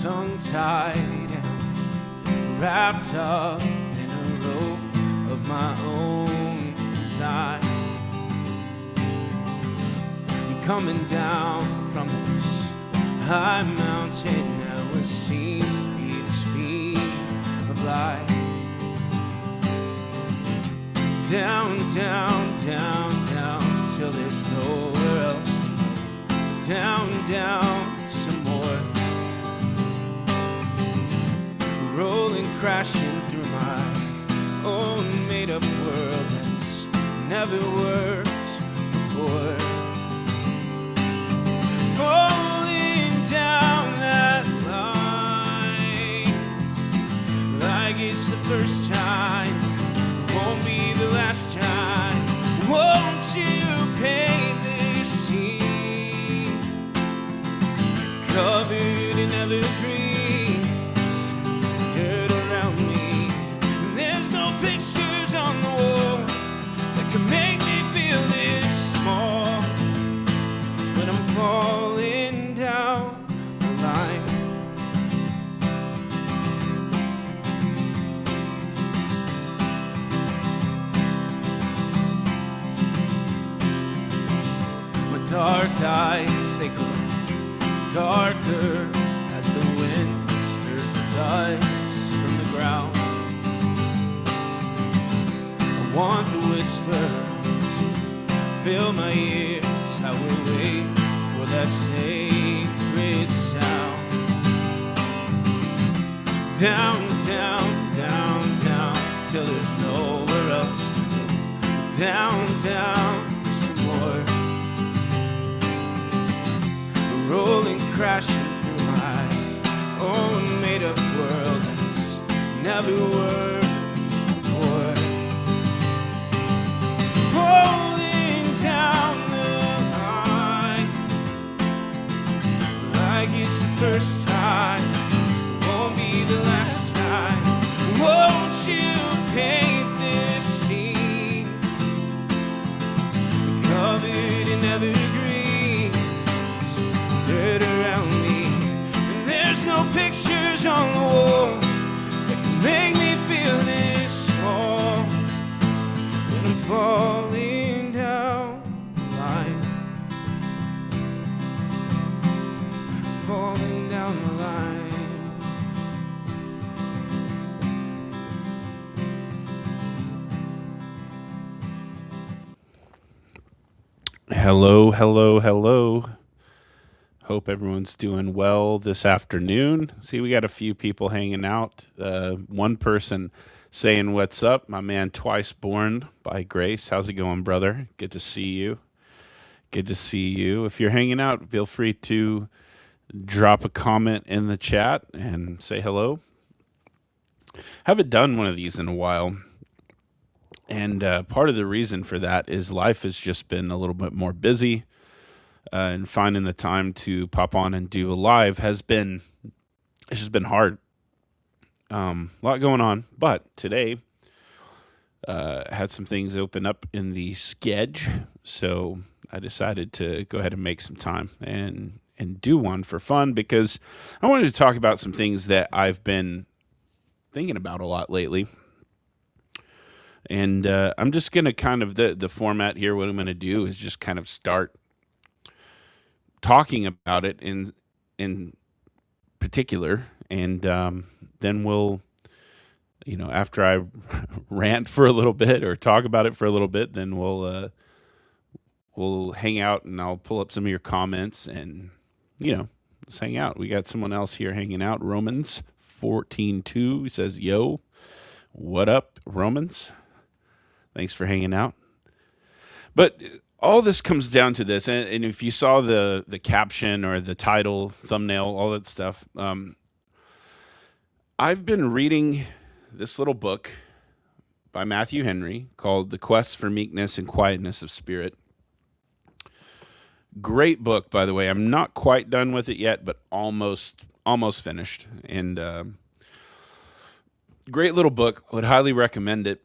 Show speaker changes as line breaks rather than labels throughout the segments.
tongue-tied and wrapped up in a rope of my own design. I'm coming down from this high mountain at what seems to be the speed of light. Down, down, down, down, till there's nowhere else to go. Down, down, some more. Rolling, crashing through my own made-up world that's never worked before. Falling down that line like it's the first time, won't be the last time. Won't you paint this scene covered in evergreens, dirt around me? There's no pictures on the wall that can make me feel this small, but I'm falling down the line. Dark eyes, they grow darker as the wind stirs the dust from the ground. I want the whispers to fill my ears. I will wait for that sacred sound. Down, down, down, down, till there's nowhere else to go. Down, down, some more. Rolling, crashing through my own made-up world that's never worked before. Falling down the line like it's the first time, won't be the last time. Won't you paint this scene covered in evergreen, dirt around me? And there's no pictures on the wall that can make me feel this small, but I'm falling down the line, falling down the line.
Hello, hello, hello. Hope everyone's doing well this afternoon. See, we got a few people hanging out. One person saying what's up, my man Twice Born by Grace. How's it going, brother? Good to see you. Good to see you. If you're hanging out, feel free to drop a comment in the chat and say hello. Haven't done one of these in a while. And part of the reason for that is life has just been a little bit more busy. And finding the time to pop on and do a live it's just been hard. A lot going on, but today had some things open up in the schedule, so I decided to go ahead and make some time and do one for fun, because I wanted to talk about some things that I've been thinking about a lot lately. And I'm just going to kind of, the format here, what I'm going to do is just kind of start talking about it in particular, and then we'll, after I rant for a little bit or talk about it for a little bit, then we'll hang out and I'll pull up some of your comments and let's hang out. We got someone else here hanging out. Romans 14:2 says, "Yo, what up, Romans? Thanks for hanging out." But all this comes down to this, and if you saw the caption or the title, thumbnail, all that stuff, I've been reading this little book by Matthew Henry called The Quest for Meekness and Quietness of Spirit. Great book, by the way. I'm not quite done with it yet, but almost finished. And great little book. Would highly recommend it.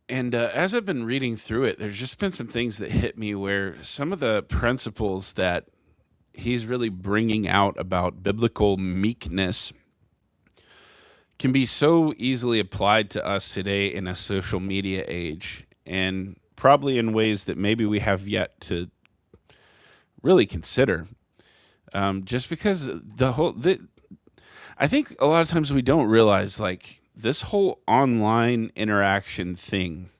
And as I've been reading through it, there's just been some things that hit me where some of the principles that he's really bringing out about biblical meekness can be so easily applied to us today in a social media age, and probably in ways that maybe we have yet to really consider. Just because I think a lot of times we don't realize, like, this whole online interaction thing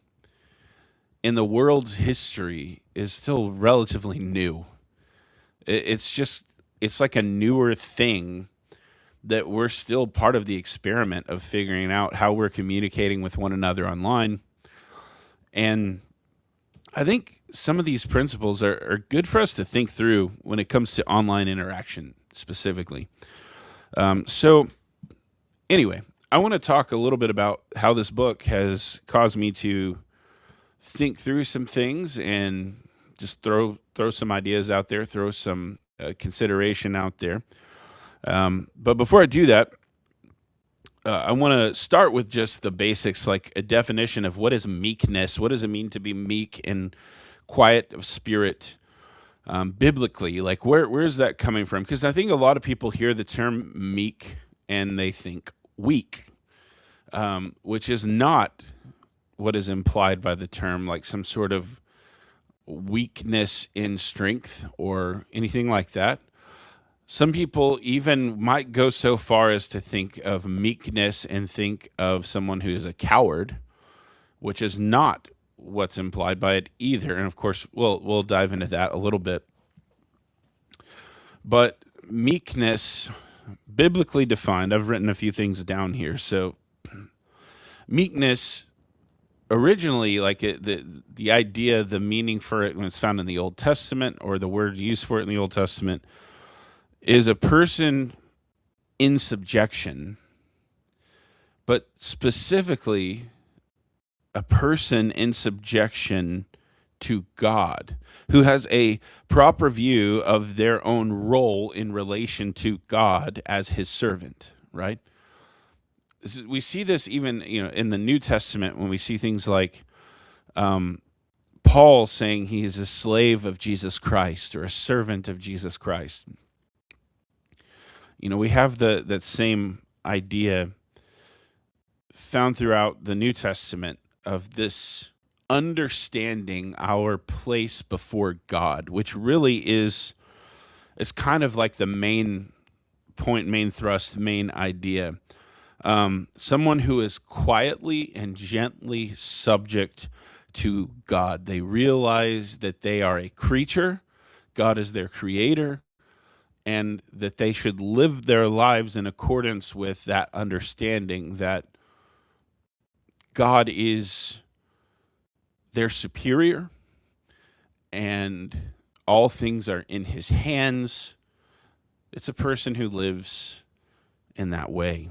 in the world's history is still relatively new. It's like a newer thing that we're still part of the experiment of figuring out how we're communicating with one another online. And I think some of these principles are good for us to think through when it comes to online interaction specifically. So, anyway, I want to talk a little bit about how this book has caused me to think through some things and just throw some ideas out there, throw some consideration out there. But before I do that, I want to start with just the basics, like a definition of what is meekness. What does it mean to be meek and quiet of spirit biblically? Like, where's that coming from? Because I think a lot of people hear the term meek and they think weak, which is not what is implied by the term, like some sort of weakness in strength or anything like that. Some people even might go so far as to think of meekness and think of someone who is a coward, which is not what's implied by it either. And of course, we'll dive into that a little bit. But meekness, biblically defined, I've written a few things down here. So meekness, originally, like the idea, the meaning for it when it's found in the Old Testament, or the word used for it in the Old Testament, is a person in subjection, but specifically a person in subjection to God, who has a proper view of their own role in relation to God as his servant, right? We see this even, in the New Testament when we see things like Paul saying he is a slave of Jesus Christ or a servant of Jesus Christ. We have that same idea found throughout the New Testament of this understanding our place before God, which really is kind of like the main point, main thrust, main idea. Someone who is quietly and gently subject to God. They realize that they are a creature, God is their creator, and that they should live their lives in accordance with that understanding that God is their superior and all things are in his hands. It's a person who lives in that way.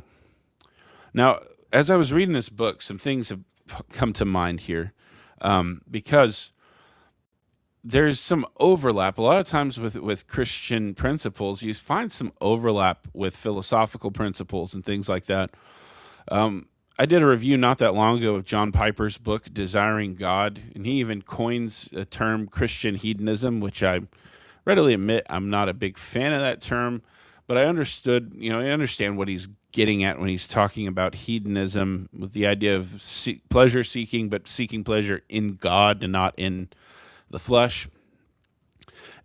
Now, as I was reading this book, some things have come to mind here, because there's some overlap. A lot of times with Christian principles, you find some overlap with philosophical principles and things like that. I did a review not that long ago of John Piper's book, Desiring God, and he even coins a term, Christian hedonism, which I readily admit I'm not a big fan of that term, but I understand what he's getting at when he's talking about hedonism, with the idea of pleasure seeking, but seeking pleasure in God and not in the flesh.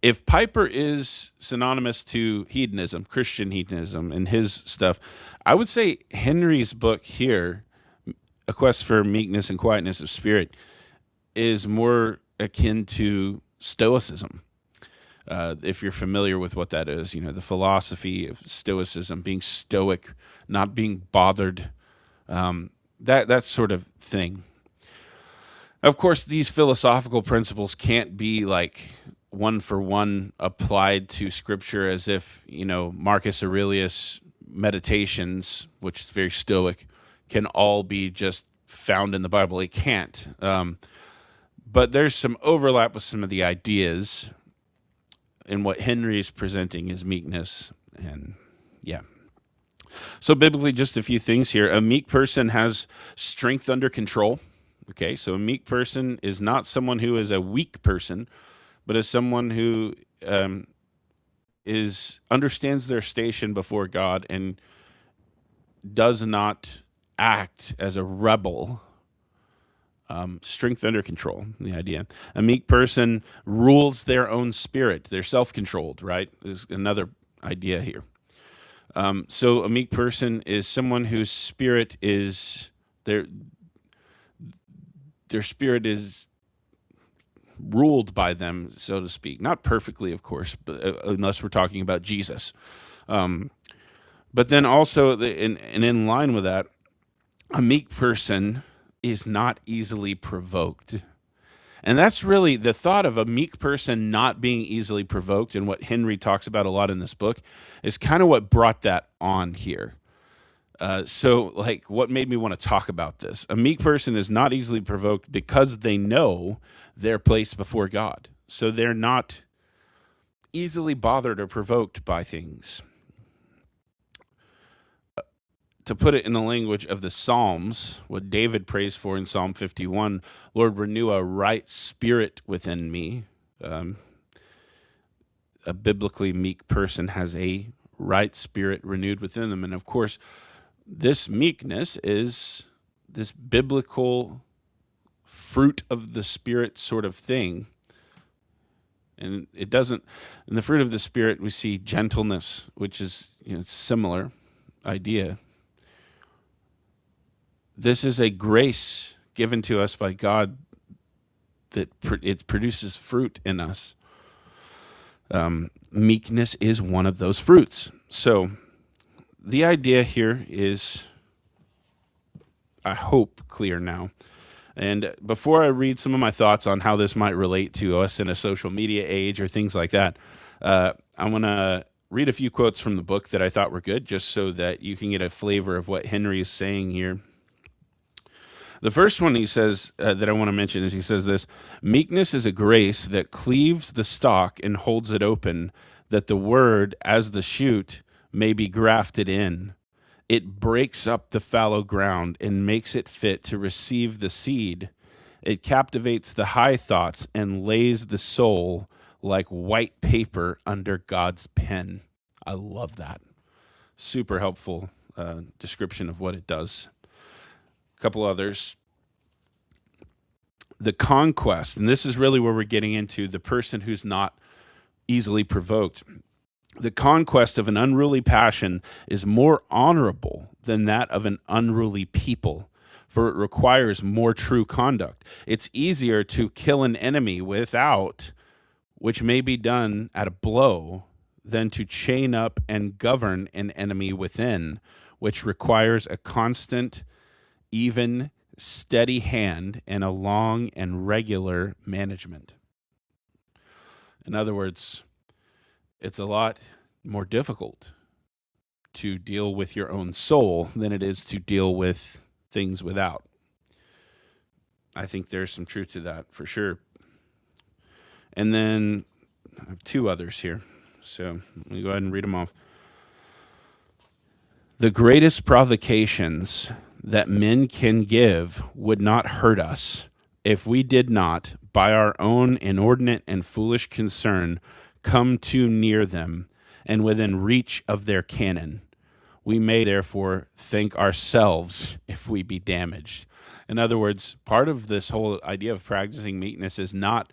If Piper is synonymous to hedonism, Christian hedonism, and his stuff, I would say Henry's book here, A Quest for Meekness and Quietness of Spirit, is more akin to Stoicism. If you're familiar with what that is, the philosophy of Stoicism, being stoic, not being bothered, that sort of thing. Of course, these philosophical principles can't be like one for one applied to Scripture, as if, Marcus Aurelius' meditations, which is very stoic, can all be just found in the Bible. It can't. But there's some overlap with some of the ideas in what Henry is presenting as meekness. And yeah. So biblically, just a few things here. A meek person has strength under control. Okay, so a meek person is not someone who is a weak person, but is someone who understands their station before God and does not act as a rebel. Strength under control, the idea. A meek person rules their own spirit. They're self-controlled, right? Is another idea here. So a meek person is someone whose spirit is their spirit is ruled by them, so to speak. Not perfectly, of course, but unless we're talking about Jesus. But then also, in line with that, a meek person is not easily provoked. And that's really the thought of a meek person not being easily provoked, and what Henry talks about a lot in this book is kind of what brought that on here. So, like, what made me want to talk about this? A meek person is not easily provoked because they know their place before God. So they're not easily bothered or provoked by things. To put it in the language of the Psalms, what David prays for in Psalm 51, Lord, renew a right spirit within me. A biblically meek person has a right spirit renewed within them. And of course, this meekness is this biblical fruit of the Spirit sort of thing. And it doesn't, in the fruit of the Spirit, we see gentleness, which is similar idea. This is a grace given to us by God that it produces fruit in us. Meekness is one of those fruits. So the idea here is, I hope, clear now. And before I read some of my thoughts on how this might relate to us in a social media age or things like that, I want to read a few quotes from the book that I thought were good, just so that you can get a flavor of what Henry is saying here. The first one he says that I want to mention is he says this: meekness is a grace that cleaves the stalk and holds it open, that the word, as the shoot, may be grafted in. It breaks up the fallow ground and makes it fit to receive the seed. It captivates the high thoughts and lays the soul like white paper under God's pen. I love that. Super helpful description of what it does. A couple others. The conquest, and this is really where we're getting into the person who's not easily provoked. The conquest of an unruly passion is more honorable than that of an unruly people, for it requires more true conduct. It's easier to kill an enemy without, which may be done at a blow, than to chain up and govern an enemy within, which requires a constant, even, steady hand and a long and regular management. In other words, it's a lot more difficult to deal with your own soul than it is to deal with things without. I think there's some truth to that for sure. And then I have two others here. So let me go ahead and read them off. The greatest provocations that men can give would not hurt us if we did not, by our own inordinate and foolish concern, come too near them and within reach of their cannon. We may therefore thank ourselves if we be damaged. In other words, part of this whole idea of practicing meekness is not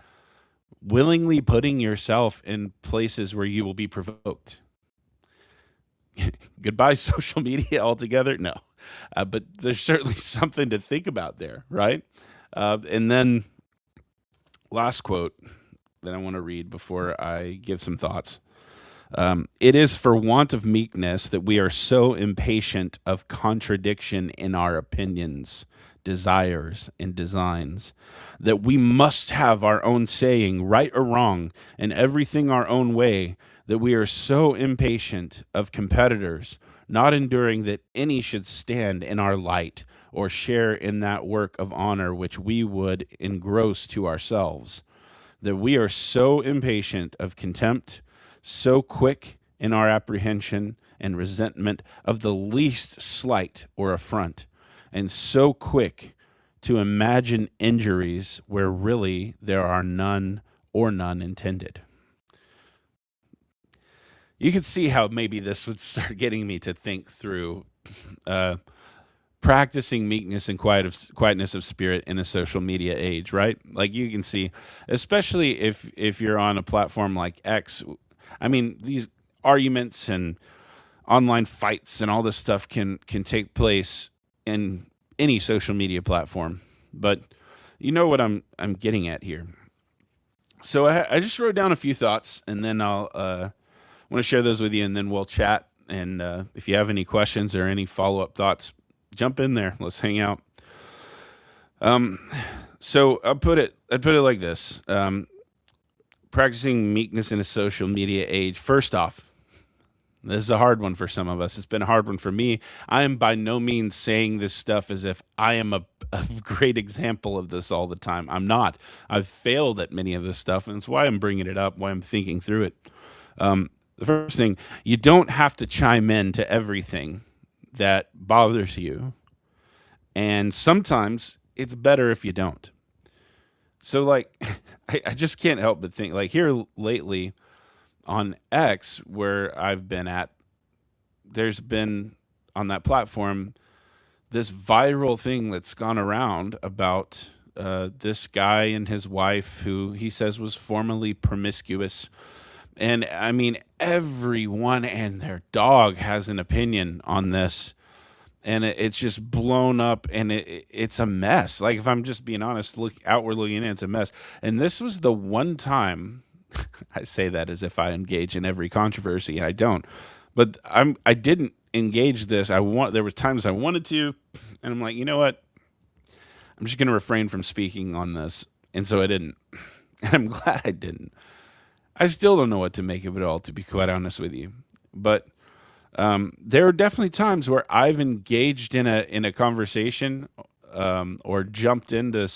willingly putting yourself in places where you will be provoked. Goodbye social media altogether? No. But there's certainly something to think about there, right? And then last quote that I want to read before I give some thoughts. It is for want of meekness that we are so impatient of contradiction in our opinions, desires, and designs, that we must have our own saying, right or wrong, and everything our own way, that we are so impatient of competitors, not enduring that any should stand in our light or share in that work of honor which we would engross to ourselves, that we are so impatient of contempt, so quick in our apprehension and resentment of the least slight or affront, and so quick to imagine injuries where really there are none or none intended. you could see how maybe this would start getting me to think through uh, practicing meekness and quietness of spirit in a social media age, right? Like you can see, especially if you're on a platform like X. I mean, these arguments and online fights and all this stuff can take place in any social media platform. But you know what I'm getting at here. So I just wrote down a few thoughts, and then I'll want to share those with you, and then we'll chat. And if you have any questions or any follow up thoughts, jump in there. Let's hang out. So I'd put it like this: practicing meekness in a social media age. First off, this is a hard one for some of us. It's been a hard one for me. I am by no means saying this stuff as if I am a great example of this all the time. I'm not. I've failed at many of this stuff, and it's why I'm bringing it up, why I'm thinking through it. The first thing, you don't have to chime in to everything that bothers you. And sometimes it's better if you don't. So, like, I just can't help but think, like, here lately on X, where I've been at, there's been on that platform this viral thing that's gone around about this guy and his wife who he says was formerly promiscuous. And I mean, everyone and their dog has an opinion on this. And it's just blown up, and it's a mess. Like, if I'm just being honest, outward looking in, it's a mess. And this was the one time I say that as if I engage in every controversy, and I don't. But I didn't engage this. There was times I wanted to, and I'm like, you know what? I'm just going to refrain from speaking on this. And so I didn't. And I'm glad I didn't. I still don't know what to make of it all, to be quite honest with you. But there are definitely times where I've engaged in a conversation or jumped into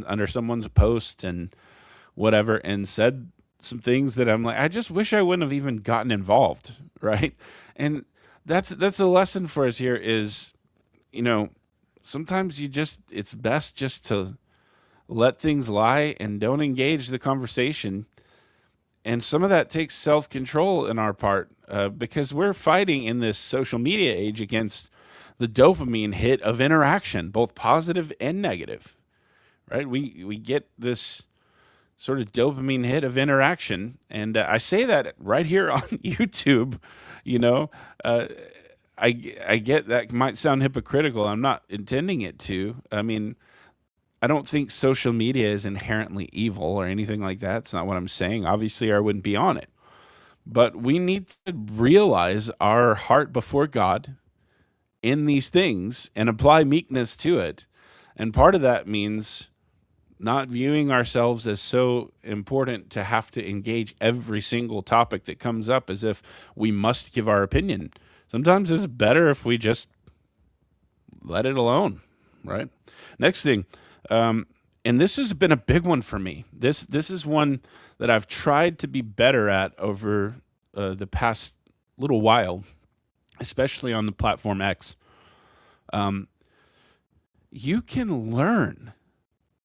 under someone's post and whatever and said some things that I'm like, I just wish I wouldn't have even gotten involved, right? And that's a lesson for us here is, sometimes it's best just to let things lie and don't engage the conversation. And some of that takes self-control in our part because we're fighting in this social media age against the dopamine hit of interaction, both positive and negative, right? We get this sort of dopamine hit of interaction. And I say that right here on YouTube, I get that might sound hypocritical. I'm not intending it to. I mean, I don't think social media is inherently evil or anything like that. It's not what I'm saying. Obviously, I wouldn't be on it. But we need to realize our heart before God in these things and apply meekness to it. And part of that means not viewing ourselves as so important to have to engage every single topic that comes up as if we must give our opinion. Sometimes it's better if we just let it alone, right? Next thing, and this has been a big one for me. This is one that I've tried to be better at over the past little while, especially on the platform X. You can learn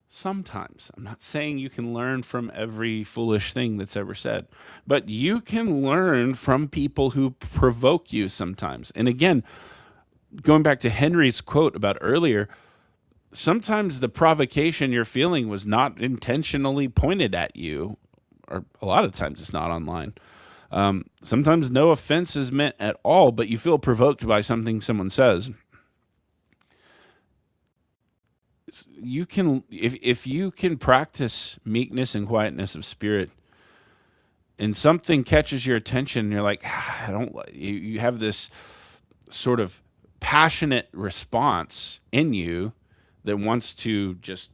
sometimes. I'm not saying you can learn from every foolish thing that's ever said, but you can learn from people who provoke you sometimes. And again, going back to Henry's quote about earlier, sometimes the provocation you're feeling was not intentionally pointed at you, or a lot of times it's not online. Sometimes no offense is meant at all, but you feel provoked by something someone says. You can, if you can practice meekness and quietness of spirit, and something catches your attention, and you're like, I don't. You have this sort of passionate response in you that wants to just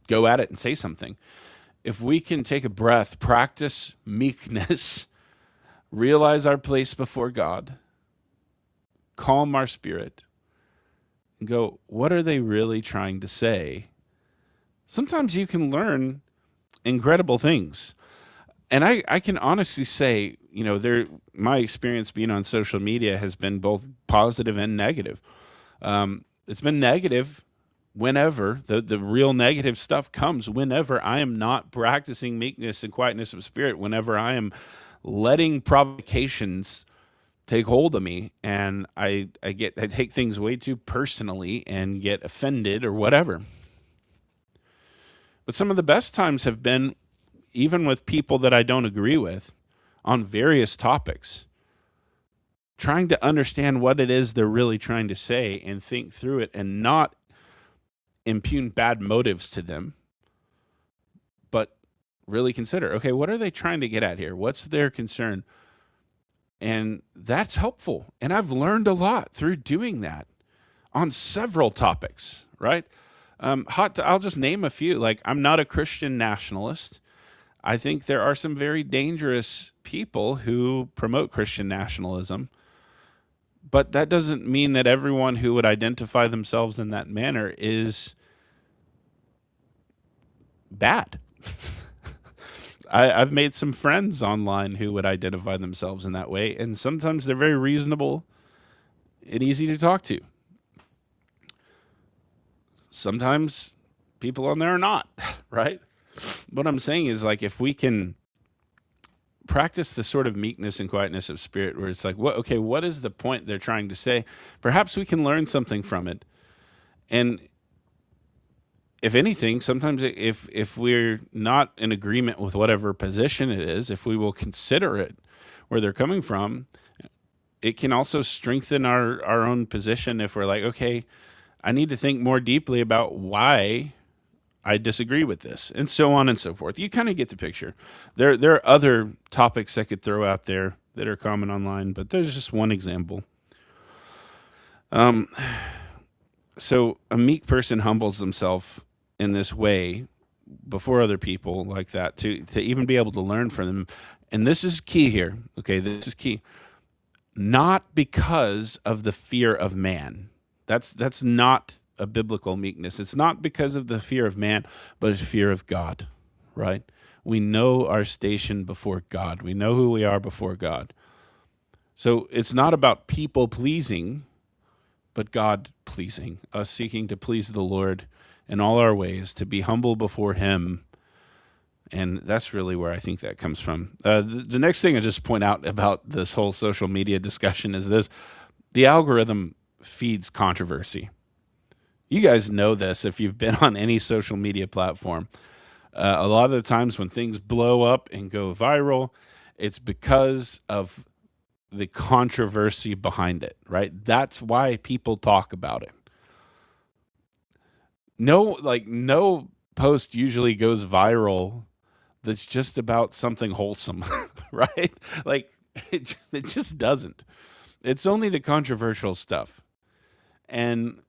go at it and say something. If we can take a breath, practice meekness, realize our place before God, calm our spirit, and go, what are they really trying to say? Sometimes you can learn incredible things. And I can honestly say, my experience being on social media has been both positive and negative. It's been negative whenever the real negative stuff comes, whenever I am not practicing meekness and quietness of spirit, whenever I am letting provocations take hold of me, and I take things way too personally and get offended or whatever. But some of the best times have been even with people that I don't agree with on various topics, trying to understand what it is they're really trying to say and think through it and not impugn bad motives to them, but really consider, okay, what are they trying to get at here? What's their concern? And that's helpful. And I've learned a lot through doing that on several topics, right? I'll just name a few. Like, I'm not a Christian nationalist. I think there are some very dangerous people who promote Christian nationalism, but that doesn't mean that everyone who would identify themselves in that manner is bad. I've made some friends online who would identify themselves in that way, and sometimes they're very reasonable and easy to talk to. Sometimes people on there are not, right? What I'm saying is, like, if we can practice the sort of meekness and quietness of spirit where it's like, what is the point they're trying to say? Perhaps we can learn something from it. And if anything, sometimes if we're not in agreement with whatever position it is, if we will consider it, where they're coming from, it can also strengthen our own position if we're like, okay, I need to think more deeply about why I disagree with this, and so on and so forth. You kind of get the picture. There are other topics I could throw out there that are common online, but there's just one example. So a meek person humbles themselves in this way before other people like that to even be able to learn from them. And this is key here. Okay, this is key. Not because of the fear of man. That's not a biblical meekness. It's not because of the fear of man, but it's fear of God, right? We know our station before God. We know who we are before God. So it's not about people pleasing, but God pleasing, us seeking to please the Lord in all our ways, to be humble before him. And that's really where I think that comes from. The next thing I just point out about this whole social media discussion is this: the algorithm feeds controversy. You guys know this if you've been on any social media platform. A lot of the times when things blow up and go viral, it's because of the controversy behind it, right? That's why people talk about it. No post usually goes viral that's just about something wholesome, right? Like, it just doesn't. It's only the controversial stuff. And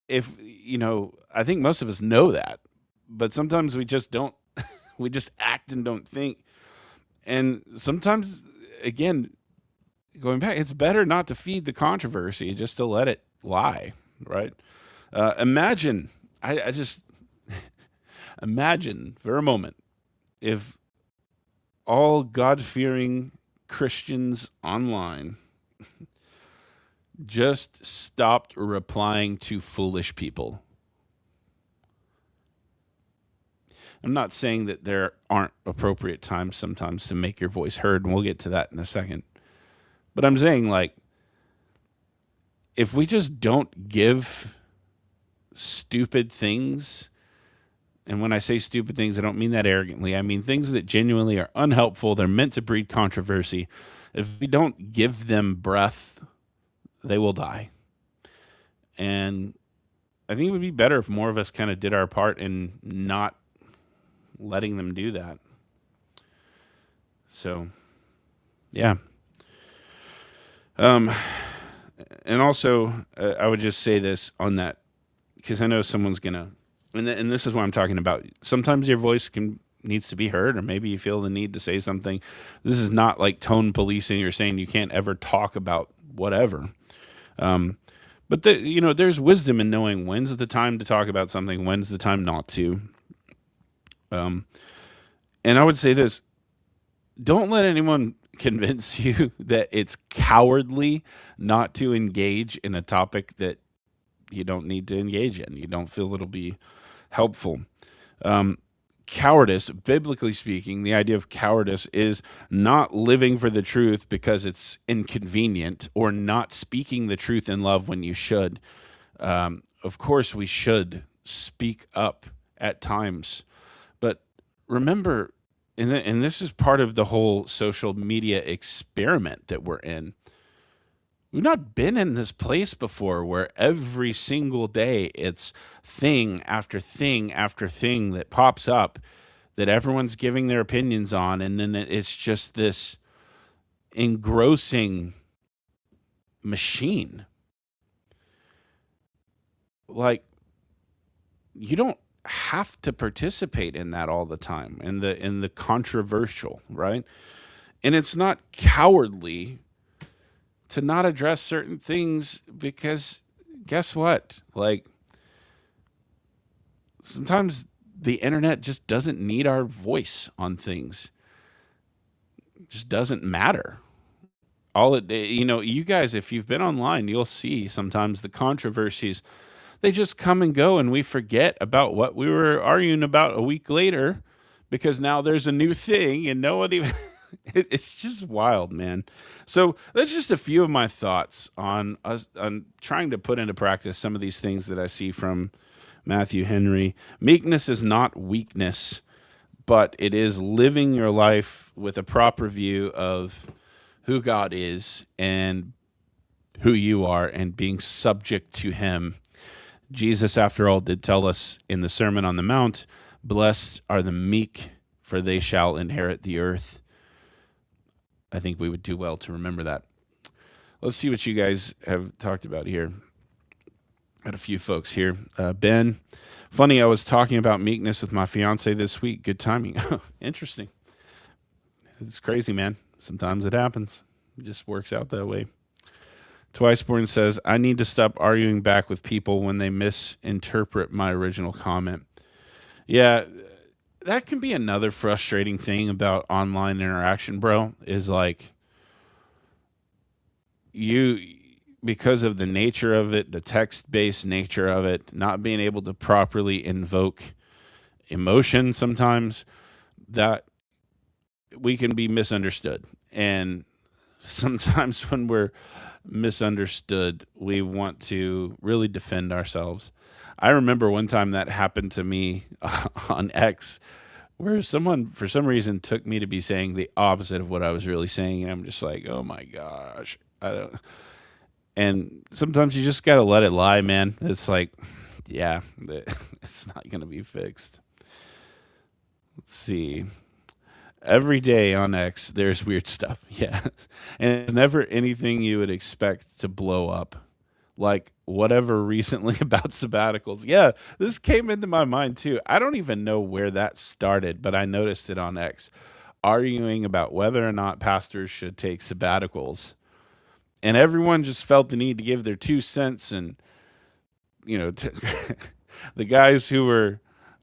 I think most of us know that, but sometimes we just don't, we just act and don't think. And sometimes, again, going back, it's better not to feed the controversy, just to let it lie, right? Imagine, I just imagine for a moment if all God-fearing Christians online just stopped replying to foolish people. I'm not saying that there aren't appropriate times sometimes to make your voice heard, and we'll get to that in a second. But I'm saying, like, if we just don't give stupid things, and when I say stupid things, I don't mean that arrogantly. I mean things that genuinely are unhelpful. They're meant to breed controversy. If we don't give them breath, they will die. And I think it would be better if more of us kind of did our part in not letting them do that. So, yeah. And also, I would just say this on that, because I know someone's going to, and this is what I'm talking about. Sometimes your voice needs to be heard, or maybe you feel the need to say something. This is not like tone policing or saying you can't ever talk about whatever. But there's wisdom in knowing when's the time to talk about something, when's the time not to. And I would say this: don't let anyone convince you that it's cowardly not to engage in a topic that you don't need to engage in. You don't feel it'll be helpful. cowardice, biblically speaking, the idea of cowardice is not living for the truth because it's inconvenient, or not speaking the truth in love when you should. Of course, we should speak up at times, but remember, and this is part of the whole social media experiment that we're in. We've not been in this place before where every single day it's thing after thing after thing that pops up that everyone's giving their opinions on. And then it's just this engrossing machine. Like, you don't have to participate in that all the time, in the controversial, right? And it's not cowardly to not address certain things, because guess what? Like, sometimes the internet just doesn't need our voice on things. It just doesn't matter. You guys, if you've been online, you'll see sometimes the controversies, they just come and go, and we forget about what we were arguing about a week later, because now there's a new thing and no one even it's just wild, man. So that's just a few of my thoughts on trying to put into practice some of these things that I see from Matthew Henry. Meekness is not weakness, but it is living your life with a proper view of who God is and who you are, and being subject to him. Jesus, after all, did tell us in the Sermon on the Mount, "Blessed are the meek, for they shall inherit the earth." I think we would do well to remember that. Let's see what you guys have talked about here. Got a few folks here. Ben, funny, I was talking about meekness with my fiance this week. Good timing. Interesting. It's crazy, man. Sometimes it happens. It just works out that way. Twiceborn says, I need to stop arguing back with people when they misinterpret my original comment. Yeah, that can be another frustrating thing about online interaction, bro, is like, because of the nature of it, the text-based nature of it, not being able to properly invoke emotion sometimes, that we can be misunderstood. And sometimes when we're misunderstood, we want to really defend ourselves. I remember one time that happened to me on X, where someone, for some reason, took me to be saying the opposite of what I was really saying. And I'm just like, oh my gosh. And sometimes you just got to let it lie, man. It's like, yeah, it's not going to be fixed. Let's see. Every day on X, there's weird stuff. Yeah. And it's never anything you would expect to blow up. Like whatever recently about sabbaticals. Yeah, this came into my mind too. I don't even know where that started, but I noticed it on X, arguing about whether or not pastors should take sabbaticals. And everyone just felt the need to give their 2 cents. And, the guys who were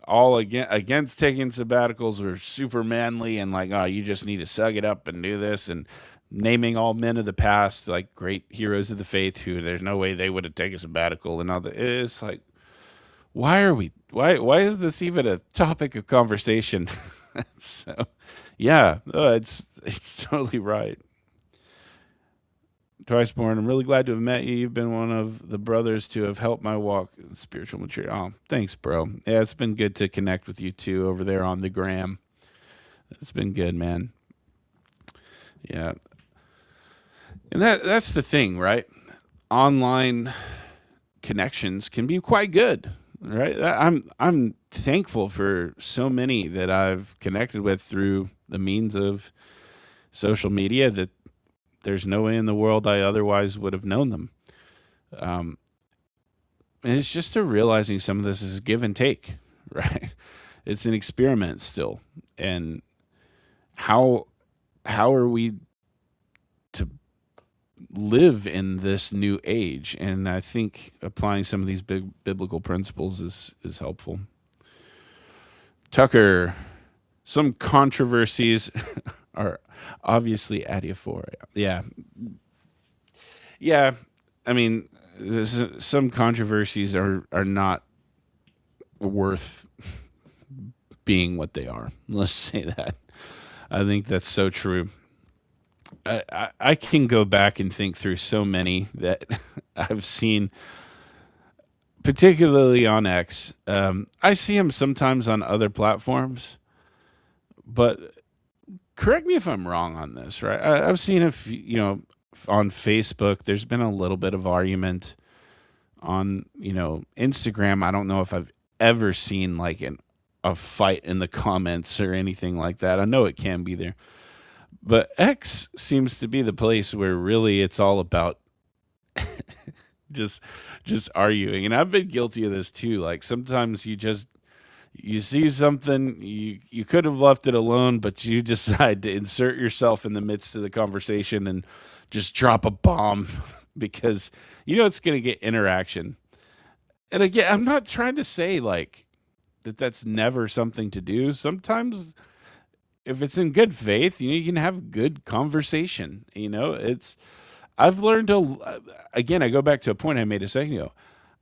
all against taking sabbaticals were super manly and like, oh, you just need to suck it up and do this, and naming all men of the past like great heroes of the faith who there's no way they would have taken a sabbatical and all that. It's like, why is this even a topic of conversation? So, yeah, it's totally right. Twiceborn, I'm really glad to have met you. You've been one of the brothers to have helped my walk in spiritual maturity. Oh, thanks, bro. Yeah, it's been good to connect with you too over there on the gram. It's been good, man. Yeah. And that's the thing, right? Online connections can be quite good, right? I'm thankful for so many that I've connected with through the means of social media that there's no way in the world I otherwise would have known them. And it's just realizing some of this is give and take, right? It's an experiment still. And how are we to live in this new age? And I think applying some of these big biblical principles is helpful. Tucker, some controversies are obviously adiaphora. Yeah. I mean, some controversies are not worth being what they are. Let's say that. I think that's so true. I can go back and think through so many that I've seen, particularly on X. I see them sometimes on other platforms, but correct me if I'm wrong on this, right? I've seen on Facebook, there's been a little bit of argument on, Instagram. I don't know if I've ever seen like a fight in the comments or anything like that. I know it can be there. But X seems to be the place where really it's all about just just arguing. And I've been guilty of this too. Like sometimes you see something, you could have left it alone, but you decide to insert yourself in the midst of the conversation and just drop a bomb because it's going to get interaction. And again, I'm not trying to say like that's never something to do. Sometimes if it's in good faith, you can have good conversation. I've learned again, I go back to a point I made a second ago.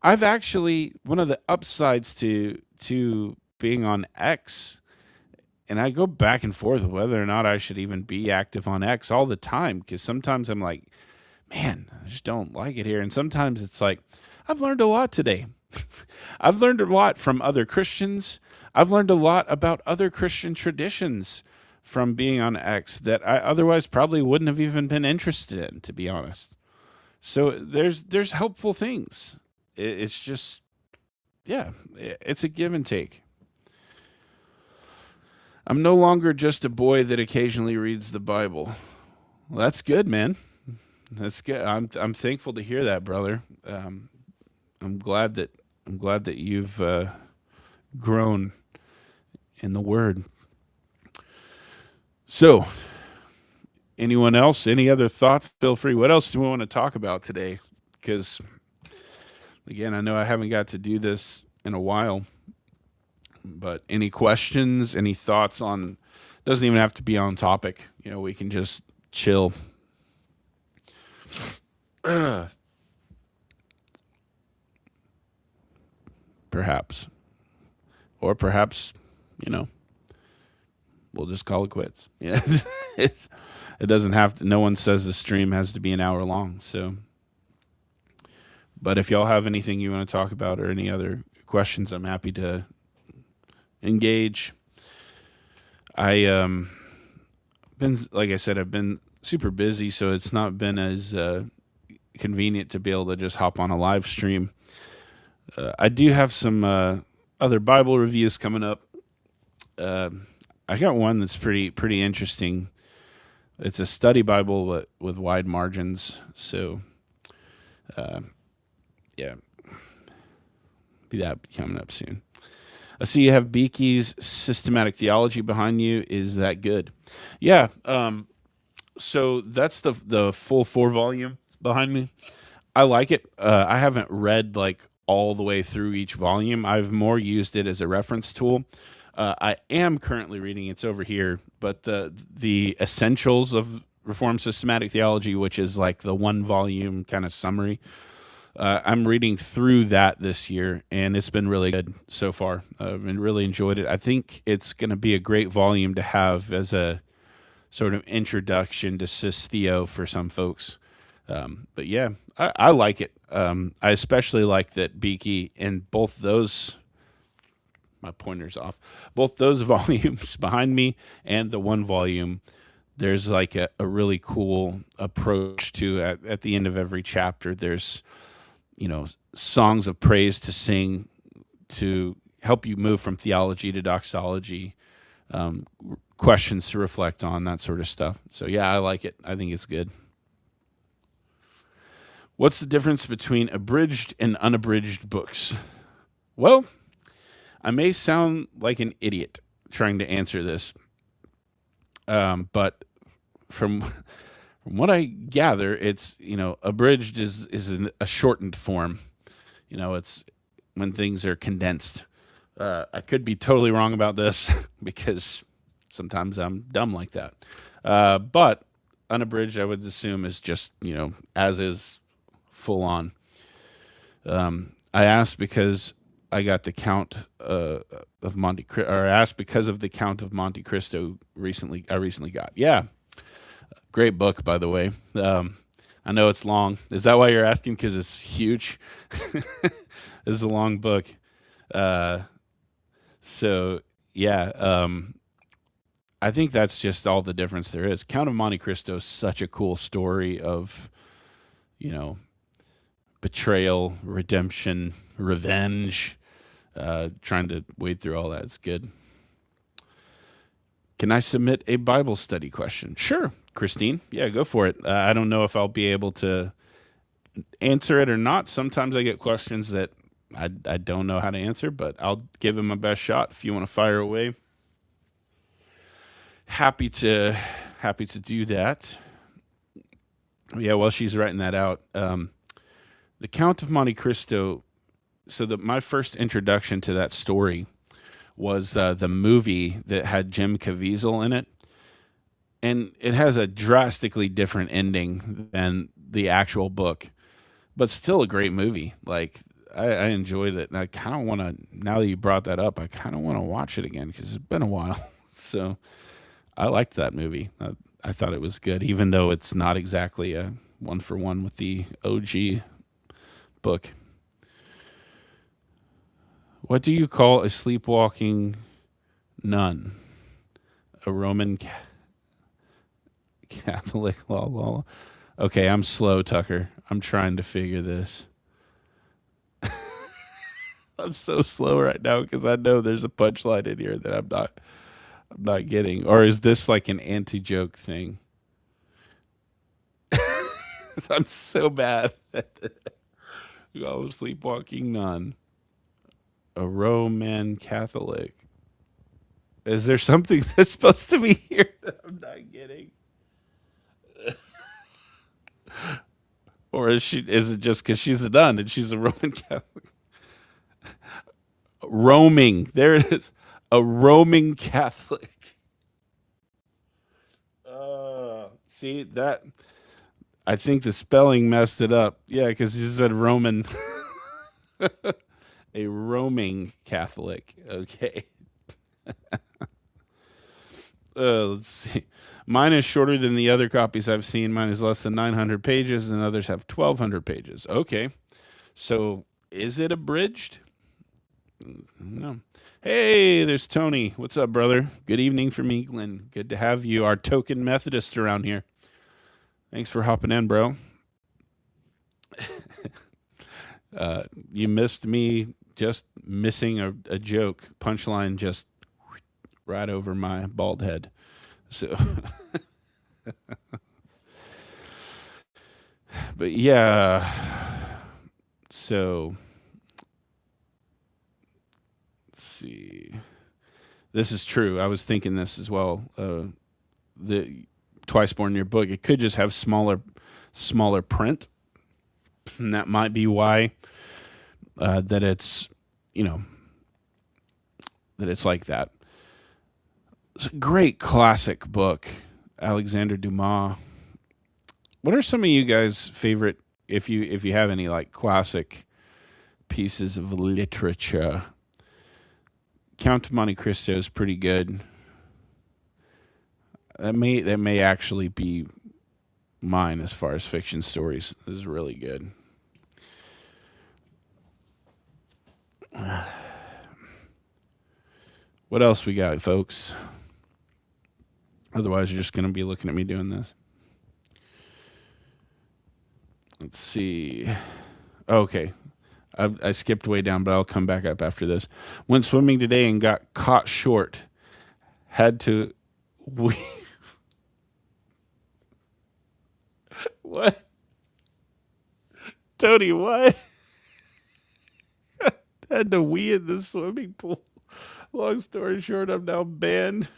I've actually, one of the upsides to being on X, and I go back and forth whether or not I should even be active on X all the time, because sometimes I'm like, man, I just don't like it here. And sometimes it's like, I've learned a lot today. I've learned a lot from other Christians. I've learned a lot about other Christian traditions from being on X that I otherwise probably wouldn't have even been interested in, to be honest. So there's helpful things. It's just, yeah, it's a give and take. I'm no longer just a boy that occasionally reads the Bible. Well, that's good, man. That's good. I'm thankful to hear that, brother. I'm glad that you've grown in the Word. So, anyone else? Any other thoughts? Feel free. What else do we want to talk about today? Because, again, I know I haven't got to do this in a while. But any questions, any thoughts on, doesn't even have to be on topic. We can just chill. Perhaps. Or perhaps, we'll just call it quits. Yeah. it doesn't have to, no one says the stream has to be an hour long. So, but if y'all have anything you want to talk about or any other questions, I'm happy to engage. Like I said, I've been super busy, so it's not been as convenient to be able to just hop on a live stream. I do have some other Bible reviews coming up. I got one that's pretty interesting. It's a study Bible with wide margins. So, yeah, be that coming up soon. I see you have Beaky's Systematic Theology behind you. Is that good? Yeah. So that's the full 4-volume behind me. I like it. I haven't read like all the way through each volume. I've more used it as a reference tool. I am currently reading, it's over here, but the Essentials of Reformed Systematic Theology, which is like the 1-volume kind of summary. I'm reading through that this year, and it's been really good so far. I've really enjoyed it. I think it's going to be a great volume to have as a sort of introduction to Systheo for some folks. But yeah, I like it. I especially like that Beaky in both those, my pointer's off, both those volumes behind me and the 1 volume, there's like a really cool approach to at the end of every chapter. There's songs of praise to sing to help you move from theology to doxology, questions to reflect on, that sort of stuff. So yeah, I like it. I think it's good. What's the difference between abridged and unabridged books? Well, I may sound like an idiot trying to answer this, but from what I gather, it's abridged is a shortened form. It's when things are condensed. I could be totally wrong about this because sometimes I'm dumb like that. But unabridged, I would assume, is just as is, full on. I asked because I got the Count of Monte Cristo, or asked because of the Count of Monte Cristo recently. I recently got. Yeah, great book, by the way. I know it's long. Is that why you're asking? Because it's huge. This is a long book. Uh, so yeah, I think that's just all the difference there is. Count of Monte Cristo is such a cool story of, you know, betrayal, redemption, revenge. Trying to wade through all that. It's good. Can I submit a Bible study question? Sure, Christine. Yeah, go for it. I don't know if I'll be able to answer it or not. Sometimes I get questions that I don't know how to answer, but I'll give it my best shot. If you want to fire away, happy to do that. Yeah, while she's writing that out, the Count of Monte Cristo. So my first introduction to that story was the movie that had Jim Caviezel in it, and it has a drastically different ending than the actual book, but still a great movie. Like I enjoyed it, and I kind of want to. Now that you brought that up, I kind of want to watch it again because it's been a while. So I liked that movie. I thought it was good, even though it's not exactly a one for one with the OG book. What do you call a sleepwalking nun? A Roman Catholic law. Okay, I'm slow, Tucker. I'm trying to figure this. I'm so slow right now because I know there's a punchline in here that I'm not getting. Or is this like an anti-joke thing? I'm so bad at the sleepwalking nun. A Roman Catholic. Is there something that's supposed to be here that I'm not getting? Or is it just because she's a nun and she's a Roman Catholic? Roaming. There it is. A Roman Catholic. See that? I think the spelling messed it up. Yeah, because he said Roman. A roaming Catholic. Okay. Let's see. Mine is shorter than the other copies I've seen. Mine is less than 900 pages, and others have 1,200 pages. Okay. So is it abridged? No. Hey, there's Tony. What's up, brother? Good evening from England. Good to have you, our token Methodist around here. Thanks for hopping in, bro. You missed me just missing a joke. Punchline just right over my bald head. So, but yeah. So, let's see. This is true. I was thinking this as well. The Twice Born in your book, it could just have smaller print, and that might be why that it's that it's like that. It's a great classic book, Alexander Dumas. What are some of you guys' favorite, if you have any like classic pieces of literature? Count of Monte Cristo is pretty good. That may actually be mine as far as fiction stories. This is really good. What else we got, folks? Otherwise, you're just going to be looking at me doing this. Let's see. Okay. I skipped way down, but I'll come back up after this. Went swimming today and got caught short. Had to... What? Tony, what? Had to wee in the swimming pool. Long story short, I'm now banned.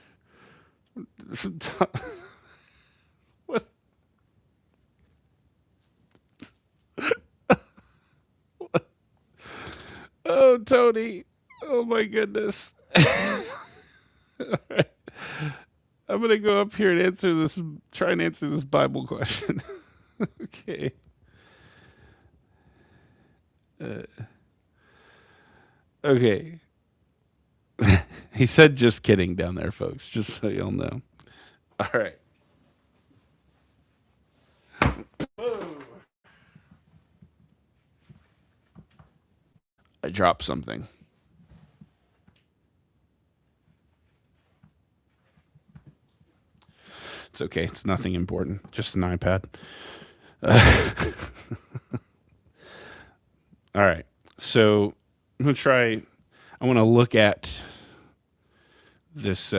What? What? Oh, Tony. Oh, my goodness. All right. I'm going to go up here and try and answer this Bible question. Okay. Okay. He said just kidding down there, folks, just so you'll know. All right. I dropped something. It's okay. It's nothing important. Just an iPad. All right. So I'm going to try. I want to look at this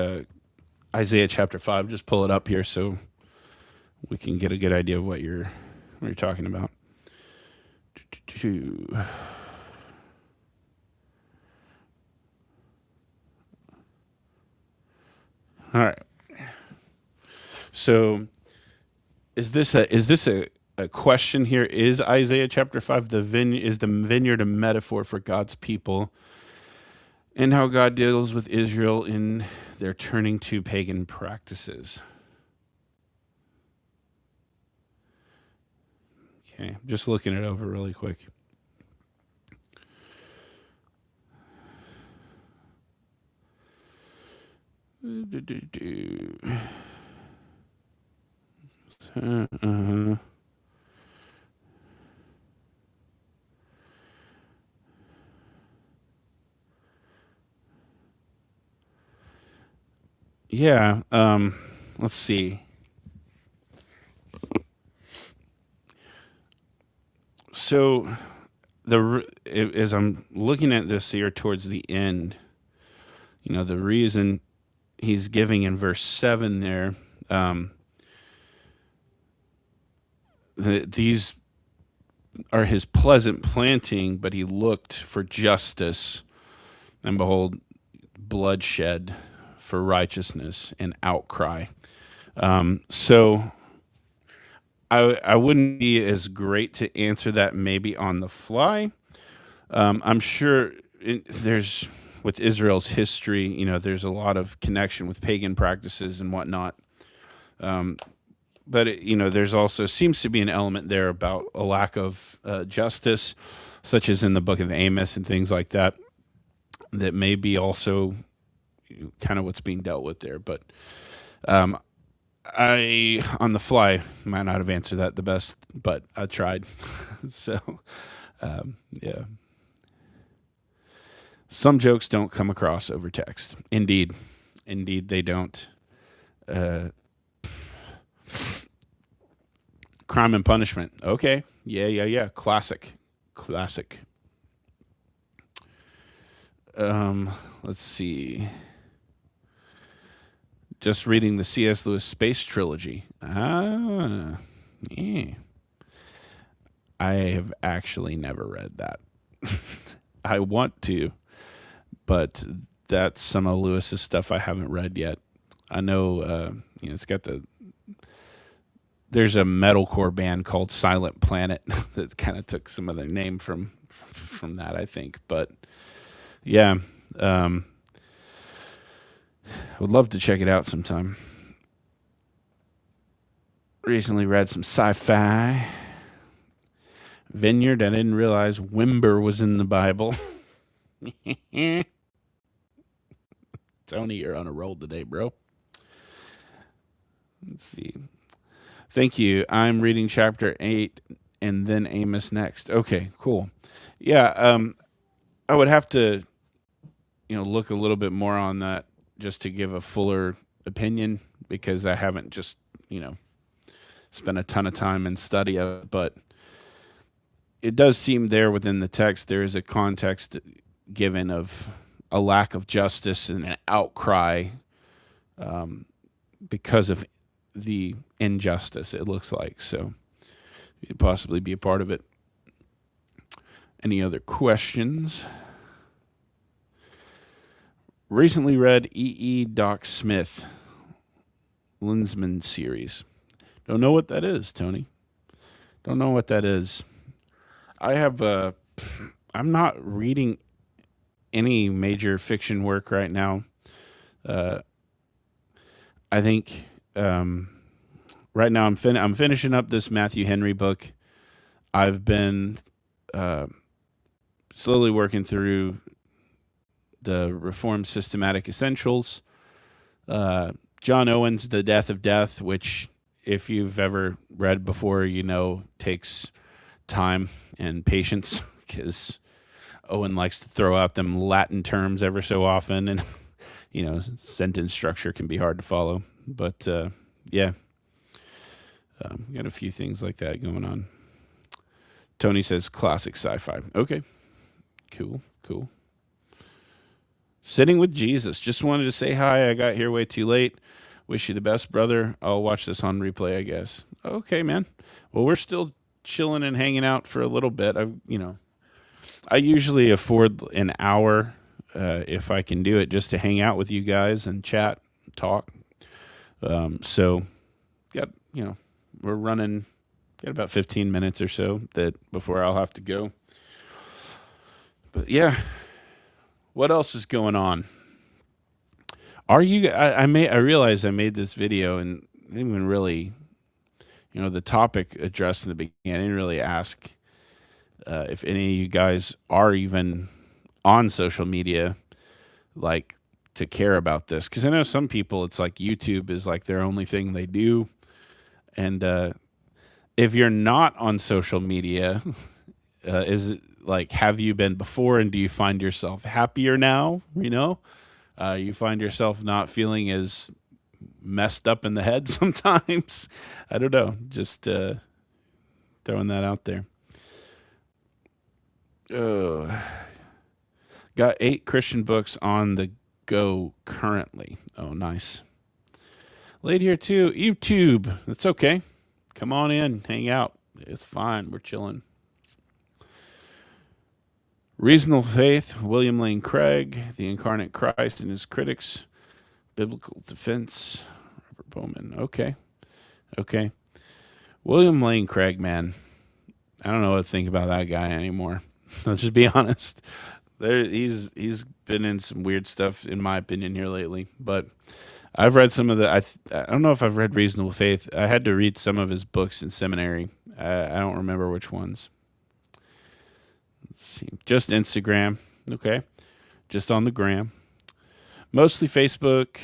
Isaiah chapter 5. Just pull it up here so we can get a good idea of what you're talking about. All right. So is this a question here? Is Isaiah chapter 5 is the vineyard a metaphor for God's people and how God deals with Israel in their turning to pagan practices? Okay, just looking it over really quick. Uh-huh. Yeah. Let's see. So as I'm looking at this here towards the end, the reason he's giving in verse 7 there, these are his pleasant planting, but he looked for justice, and behold, bloodshed for righteousness and outcry. So I wouldn't be as great to answer that maybe on the fly. I'm sure there's with Israel's history, there's a lot of connection with pagan practices and whatnot. But there's also seems to be an element there about a lack of justice, such as in the book of Amos and things like that. That may be also kind of what's being dealt with there. But I, on the fly, might not have answered that the best, but I tried. So, yeah. Some jokes don't come across over text. Indeed, they don't. Crime and Punishment. Okay. Yeah. Classic. Let's see. Just reading the C.S. Lewis Space Trilogy. Yeah. I have actually never read that. I want to, but that's some of Lewis's stuff I haven't read yet. I know, it's got there's a metalcore band called Silent Planet that kind of took some of their name from that, I think. But yeah, I would love to check it out sometime. Recently read some sci-fi. Vineyard. I didn't realize Wimber was in the Bible. Tony, you're on a roll today, bro. Let's see. Thank you. I'm reading chapter 8 and then Amos next. Okay, cool. Yeah, I would have to, look a little bit more on that just to give a fuller opinion because I haven't just, spent a ton of time in study of it. But it does seem there within the text there is a context given of a lack of justice and an outcry because of the injustice, it looks like. So you'd possibly be a part of it. Any other questions? Recently read E. Doc Smith, Linsman series. Don't know what that is, Tony. Don't know what that is. I'm not reading any major fiction work right now. I think right now I'm finishing up this Matthew Henry book. I've been slowly working through the Reformed Systematic Essentials. John Owen's The Death of Death, which, if you've ever read before, takes time and patience, because Owen likes to throw out them Latin terms ever so often, and sentence structure can be hard to follow. But yeah, got a few things like that going on. Tony says classic sci-fi. Okay, cool. Sitting with Jesus. Just wanted to say hi. I got here way too late. Wish you the best, brother. I'll watch this on replay, I guess. Okay, man. Well, we're still chilling and hanging out for a little bit. I usually afford an hour, if I can do it, just to hang out with you guys and chat, talk. So we're running, got about 15 minutes or so before I'll have to go. But yeah, what else is going on? I realized I made this video and didn't even really, the topic addressed in the beginning. I didn't really ask if any of you guys are even on social media, like, to care about this. Because I know some people, it's like YouTube is like their only thing they do. And if you're not on social media, is it like, have you been before, and do you find yourself happier now? You find yourself not feeling as messed up in the head sometimes. I don't know. Just throwing that out there. Got 8 Christian books on the go currently. Oh, nice. Laid here too. YouTube. That's okay. Come on in. Hang out. It's fine. We're chilling. Reasonable Faith, William Lane Craig, The Incarnate Christ and His Critics, Biblical Defense, Robert Bowman. Okay. William Lane Craig, man. I don't know what to think about that guy anymore. Let's just be honest. He's been in some weird stuff, in my opinion, here lately. But I've read some of I don't know if I've read Reasonable Faith. I had to read some of his books in seminary. I don't remember which ones. Let's see. Just Instagram. Okay. Just on the gram. Mostly Facebook,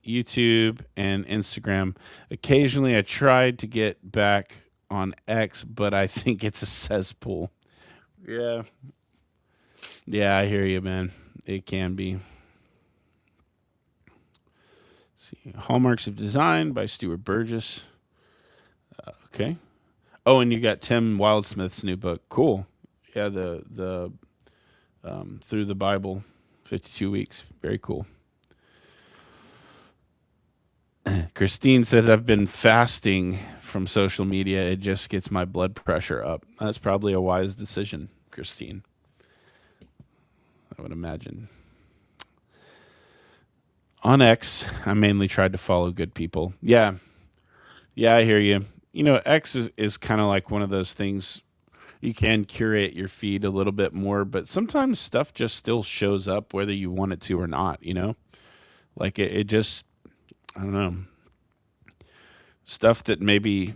YouTube, and Instagram. Occasionally I tried to get back on X, but I think it's a cesspool. Yeah. Yeah, I hear you, man. It can be. Let's see. Hallmarks of Design by Stuart Burgess. Okay. Oh, and you got Tim Wildsmith's new book. Cool. Yeah, the Through the Bible, 52 weeks. Very cool. Christine said, I've been fasting from social media. It just gets my blood pressure up. That's probably a wise decision, Christine. I would imagine. On X, I mainly tried to follow good people. Yeah, I hear you. X is kind of like one of those things. You can curate your feed a little bit more, but sometimes stuff just still shows up whether you want it to or not, Like it just, I don't know. Stuff that maybe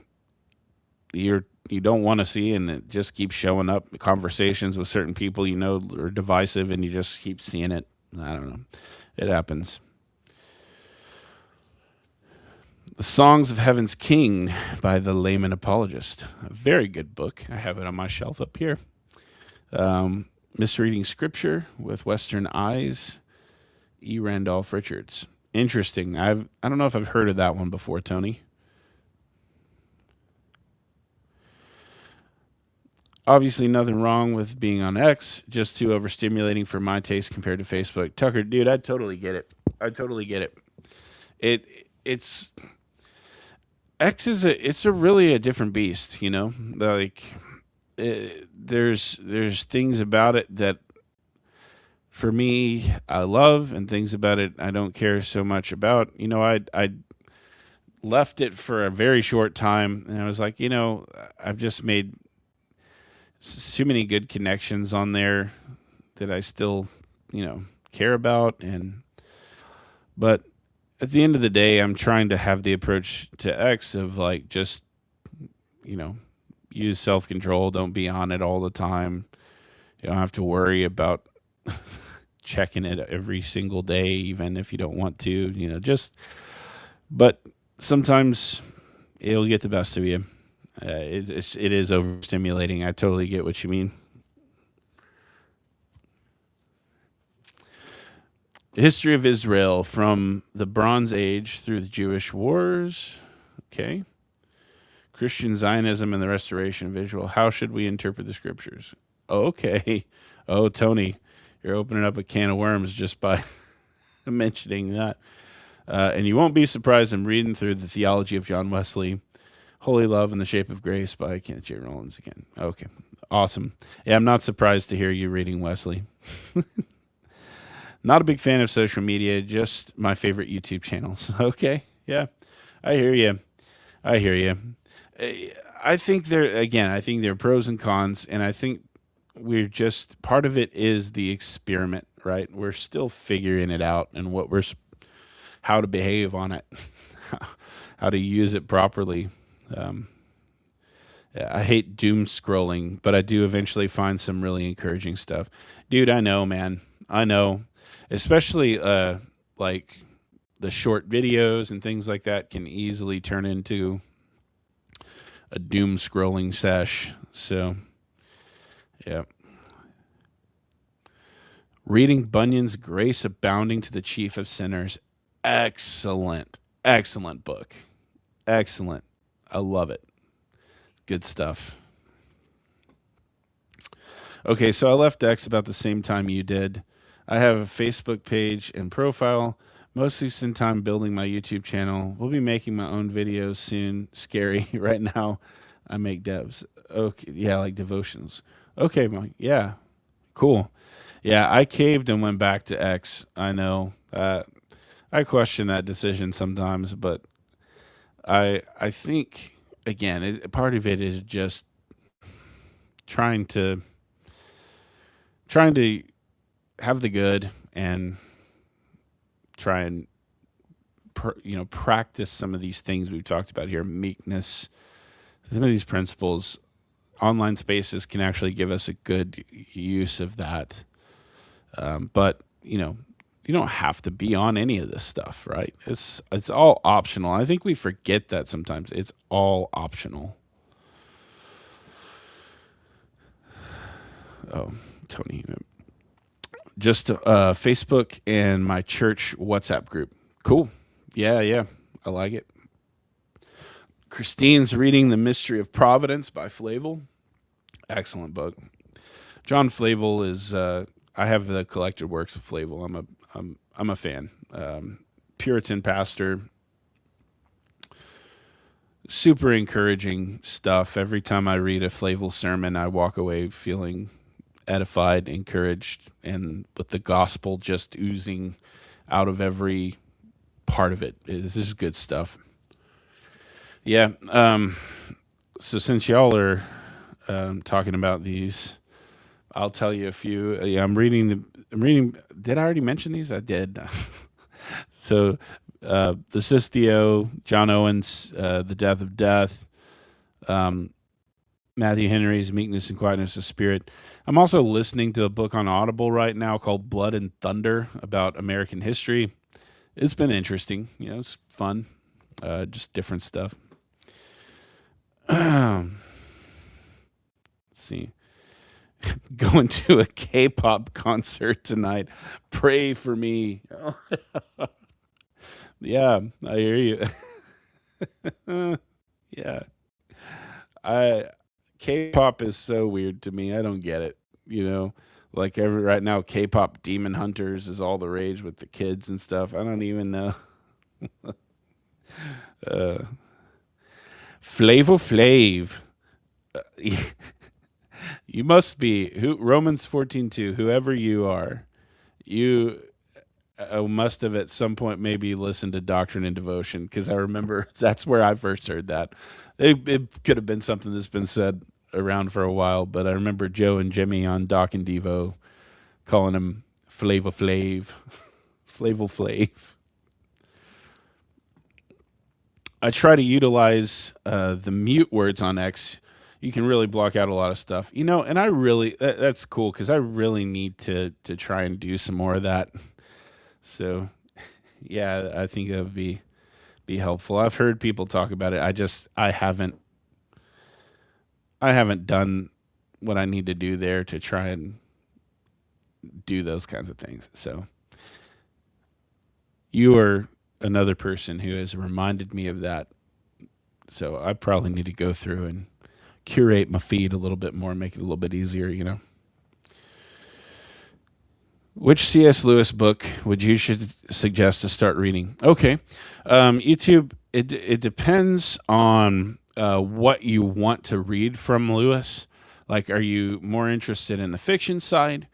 you don't want to see, and it just keeps showing up. Conversations with certain people are divisive, and you just keep seeing it. I don't know. It happens. The Songs of Heaven's King by the Layman Apologist. A very good book. I have it on my shelf up here. Misreading Scripture with Western Eyes. E. Randolph Richards. Interesting. I don't know if I've heard of that one before, Tony. Obviously, nothing wrong with being on X, just too overstimulating for my taste compared to Facebook. Tucker, dude, I totally get it. It's X it's really a different beast, Like there's things about it that for me I love, and things about it I don't care so much about. I left it for a very short time, and I was like, I've just made too many good connections on there that I still, care about. But at the end of the day, I'm trying to have the approach to X of like, just, use self-control. Don't be on it all the time. You don't have to worry about, checking it every single day, even if you don't want to, but sometimes it'll get the best of you. It is overstimulating. I totally get what you mean. History of Israel from the Bronze Age through the Jewish Wars. Okay. Christian Zionism and the Restoration of Israel. How should we interpret the scriptures? Okay. Oh, Tony, you're opening up a can of worms just by mentioning that. And you won't be surprised. I'm reading through the Theology of John Wesley, Holy Love and the Shape of Grace by Kenneth J. Rollins again. Okay. Awesome. Yeah, I'm not surprised to hear you reading Wesley. Not a big fan of social media, just my favorite YouTube channels. Okay. Yeah. I hear you. I think there are pros and cons, and I think we're just part of it is the experiment, right? We're still figuring it out and how to behave on it, how to use it properly. I hate doom scrolling, but I do eventually find some really encouraging stuff. Dude, I know, man. I know. Especially like the short videos and things like that can easily turn into a doom scrolling sesh. So, yeah. Reading Bunyan's Grace Abounding to the Chief of Sinners. Excellent book. Excellent. I love it. Good stuff. Okay, so I left X about the same time you did. I have a Facebook page and profile. Mostly spend time building my YouTube channel. We'll be making my own videos soon. Scary. Right now, I make devs. Okay, yeah, like devotions. Okay, Mike. Yeah, cool. Yeah, I caved and went back to X. I know. I question that decision sometimes, but I think again, part of it is just trying to have the good and try and practice some of these things we've talked about here. Meekness, some of these principles. Online spaces can actually give us a good use of that, but you don't have to be on any of this stuff, right? It's all optional. I think we forget that sometimes. It's all optional. Oh, Tony. Just Facebook and my church WhatsApp group. Cool. Yeah. I like it. Christine's reading The Mystery of Providence by Flavel. Excellent book. John Flavel is. I have the collected works of Flavel. I'm a fan. Puritan pastor. Super encouraging stuff. Every time I read a Flavel sermon, I walk away feeling edified, encouraged, and with the gospel just oozing out of every part of it. This is good stuff. Yeah. So since y'all are talking about these, I'll tell you a few. Yeah, I'm reading. Did I already mention these? I did. So, the Sistio, John Owen's The Death of Death, Matthew Henry's Meekness and Quietness of Spirit. I'm also listening to a book on Audible right now called Blood and Thunder about American history. It's been interesting. It's fun. Just different stuff. Let's see. Going to a K-pop concert tonight. Pray for me. Yeah, I hear you. Yeah. K-pop is so weird to me. I don't get it. Like right now, K-pop Demon Hunters is all the rage with the kids and stuff. I don't even know. Flavor Flav. You must be Romans 14:2. Whoever you are, you must have at some point maybe listened to Doctrine and Devotion, because I remember that's where I first heard that. It could have been something that's been said around for a while, but I remember Joe and Jimmy on Doc and Devo calling him Flavor Flav. Flavor Flav. I try to utilize the mute words on X. you can really block out a lot of stuff. And I really that's cool because I really need to try and do some more of that. So yeah, I think that would be helpful. I've heard people talk about it. I haven't done what I need to do there to try and do those kinds of things. So you are another person who has reminded me of that. So I probably need to go through and curate my feed a little bit more, make it a little bit easier. Which C.S. Lewis book would you should suggest to start reading? Okay, YouTube. It depends on what you want to read from Lewis. Like, are you more interested in the fiction side,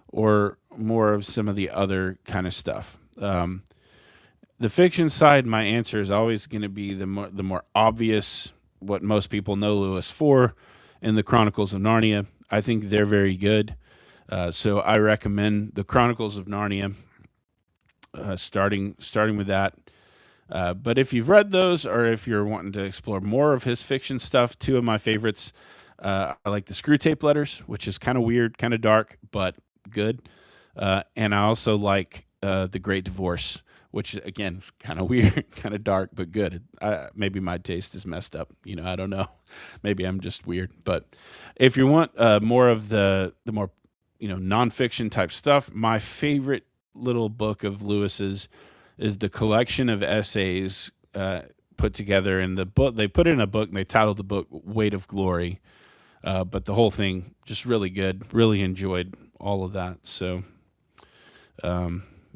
or more of some of the other kind of stuff? The fiction side, my answer is always going to be the more obvious, what most people know Lewis for, in the Chronicles of Narnia. I think they're very good. So I recommend the Chronicles of Narnia, starting with that. But if you've read those, or if you're wanting to explore more of his fiction stuff, two of my favorites, I like the Screw Tape Letters, which is kind of weird, kind of dark, but good. And I also like The Great Divorce, which again is kind of weird, kind of dark, but good. Maybe my taste is messed up. I don't know. Maybe I'm just weird. But if you want more of the more nonfiction type stuff, my favorite little book of Lewis's is the collection of essays put together in the book. They put it in a book and they titled the book Weight of Glory. But the whole thing just really good. Really enjoyed all of that. So,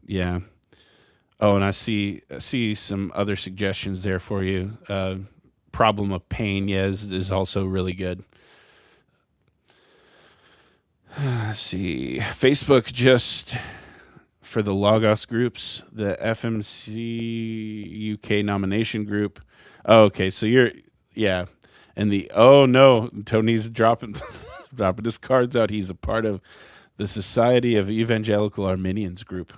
yeah. Oh, and I see some other suggestions there for you. Problem of Pain, is also really good. Let's see. Facebook, just for the Logos groups, the FMC UK nomination group. Oh, okay, so yeah. And oh no, Tony's dropping his cards out. He's a part of the Society of Evangelical Arminians group.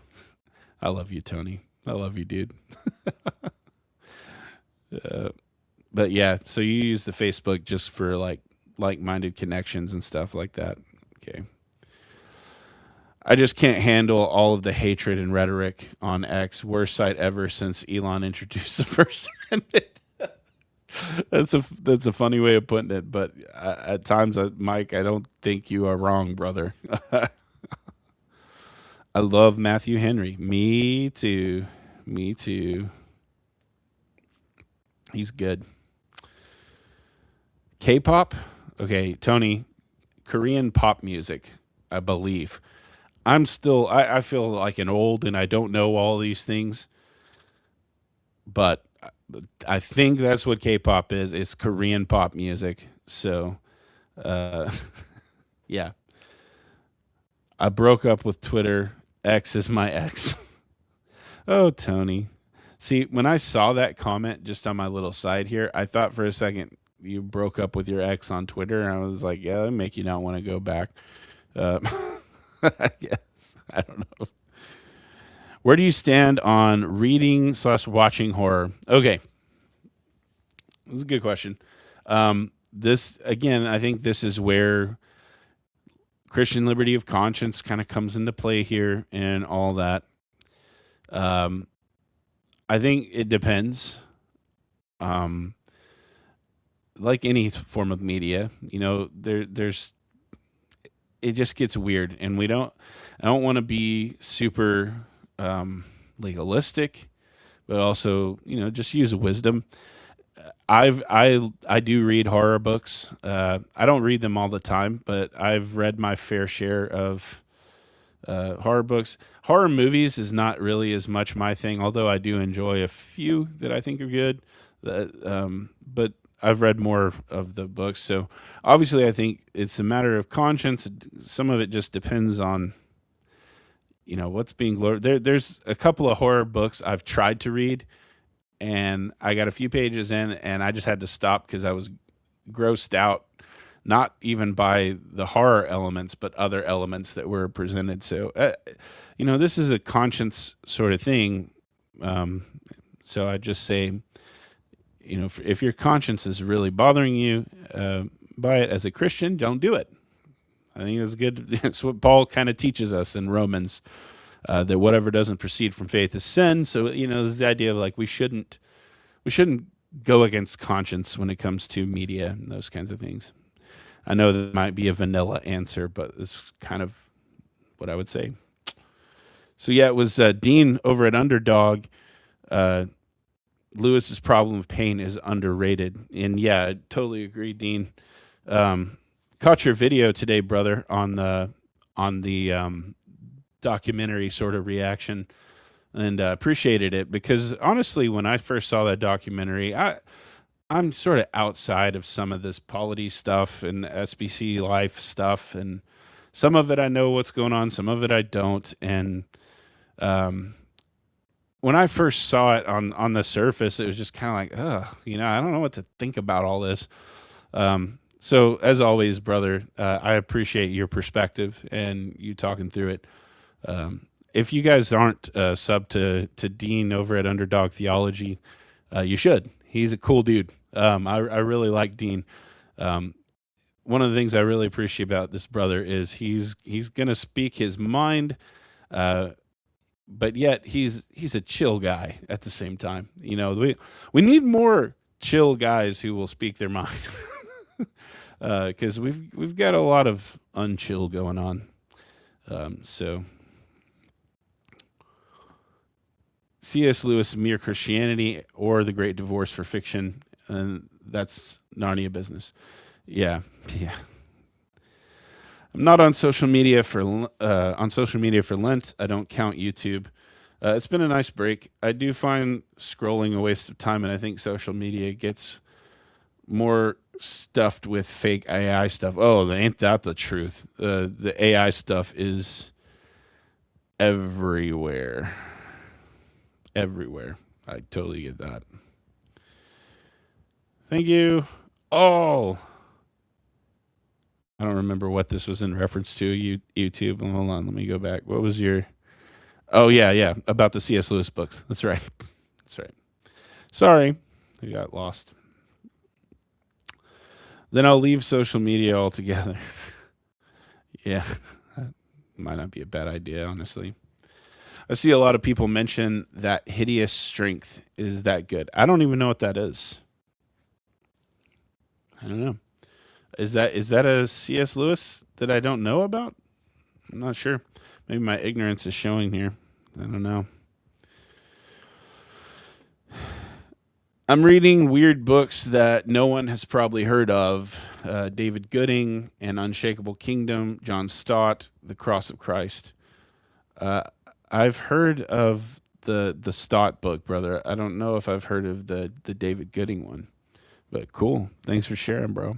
I love you, Tony. I love you, dude. But yeah, so you use the Facebook just for like-minded connections and stuff like that. Okay. I just can't handle all of the hatred and rhetoric on X. Worst site ever since Elon introduced the First Amendment. That's a funny way of putting it, but at times, Mike, I don't think you are wrong, brother. I love Matthew Henry. Me too. He's good. K-pop? Okay, Tony, Korean pop music, I believe. I feel like an old and I don't know all these things, but I think that's what K-pop is. It's Korean pop music. So, yeah. I broke up with Twitter. X is my ex. Oh, Tony. See, when I saw that comment just on my little side here, I thought for a second you broke up with your ex on Twitter. And I was like, yeah, that'd make you not want to go back. I guess. I don't know. Where do you stand on reading/watching horror? Okay. This is a good question. This, again, I think this is where Christian liberty of conscience kind of comes into play here and all that. I think it depends. Like any form of media, there's it just gets weird, and I don't want to be super legalistic, but also just use wisdom. I do read horror books. I don't read them all the time, but I've read my fair share of horror books. Horror movies is not really as much my thing, although I do enjoy a few that I think are good. But I've read more of the books, so obviously I think it's a matter of conscience. Some of it just depends on what's being glorified. There's a couple of horror books I've tried to read, and I got a few pages in, and I just had to stop because I was grossed out, not even by the horror elements, but other elements that were presented. So, this is a conscience sort of thing. So I just say, if your conscience is really bothering you, by it as a Christian, don't do it. I think that's good. That's what Paul kind of teaches us in Romans, that whatever doesn't proceed from faith is sin. So there's the idea of like we shouldn't go against conscience when it comes to media and those kinds of things. I know that might be a vanilla answer, but it's kind of what I would say. So yeah, it was Dean over at Underdog. Lewis's problem of pain is underrated, and yeah, I totally agree, Dean. Caught your video today, brother, on the documentary sort of reaction, and appreciated it because honestly, when I first saw that documentary, I'm sort of outside of some of this polity stuff and SBC life stuff, and some of it I know what's going on, some of it I don't, and when I first saw it on the surface, it was just kind of like, ugh, I don't know what to think about all this. So as always, brother, I appreciate your perspective and you talking through it. If you guys aren't sub to Dean over at Underdog Theology, you should. He's a cool dude. I really like Dean. One of the things I really appreciate about this brother is he's gonna speak his mind, but yet he's a chill guy at the same time. We need more chill guys who will speak their mind. Because we've got a lot of unchill going on. So C.S. Lewis, Mere Christianity, or The Great Divorce for Fiction, and that's Narnia business. Yeah. I'm not on social media for Lent. I don't count YouTube. It's been a nice break. I do find scrolling a waste of time, and I think social media gets more stuffed with fake AI stuff. Oh, ain't that the truth? The AI stuff is everywhere. Everywhere. I totally get that. Thank you. Oh, I don't remember what this was in reference to. YouTube. Hold on, let me go back. What was your? Oh yeah, about the C.S. Lewis books. That's right. Sorry, I got lost. Then I'll leave social media altogether. Yeah, that might not be a bad idea, honestly. I see a lot of people mention that hideous strength is that good. I don't even know what that is. I don't know. Is that a C.S. Lewis that I don't know about? I'm not sure. Maybe my ignorance is showing here. I don't know. I'm reading weird books that no one has probably heard of. David Gooding, An Unshakable Kingdom, John Stott, The Cross of Christ. I've heard of the Stott book, brother. I don't know if I've heard of the David Gooding one. But cool. Thanks for sharing, bro.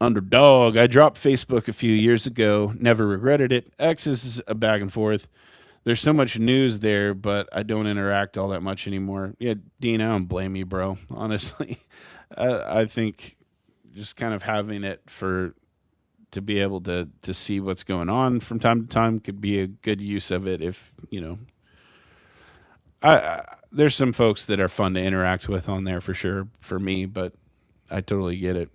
Underdog. I dropped Facebook a few years ago. Never regretted it. X is a back and forth. There's so much news there, but I don't interact all that much anymore. Yeah, Dean, I don't blame you, bro. Honestly, I think just kind of having it to be able to see what's going on from time to time could be a good use of it. If there's some folks that are fun to interact with on there for sure for me, but I totally get it.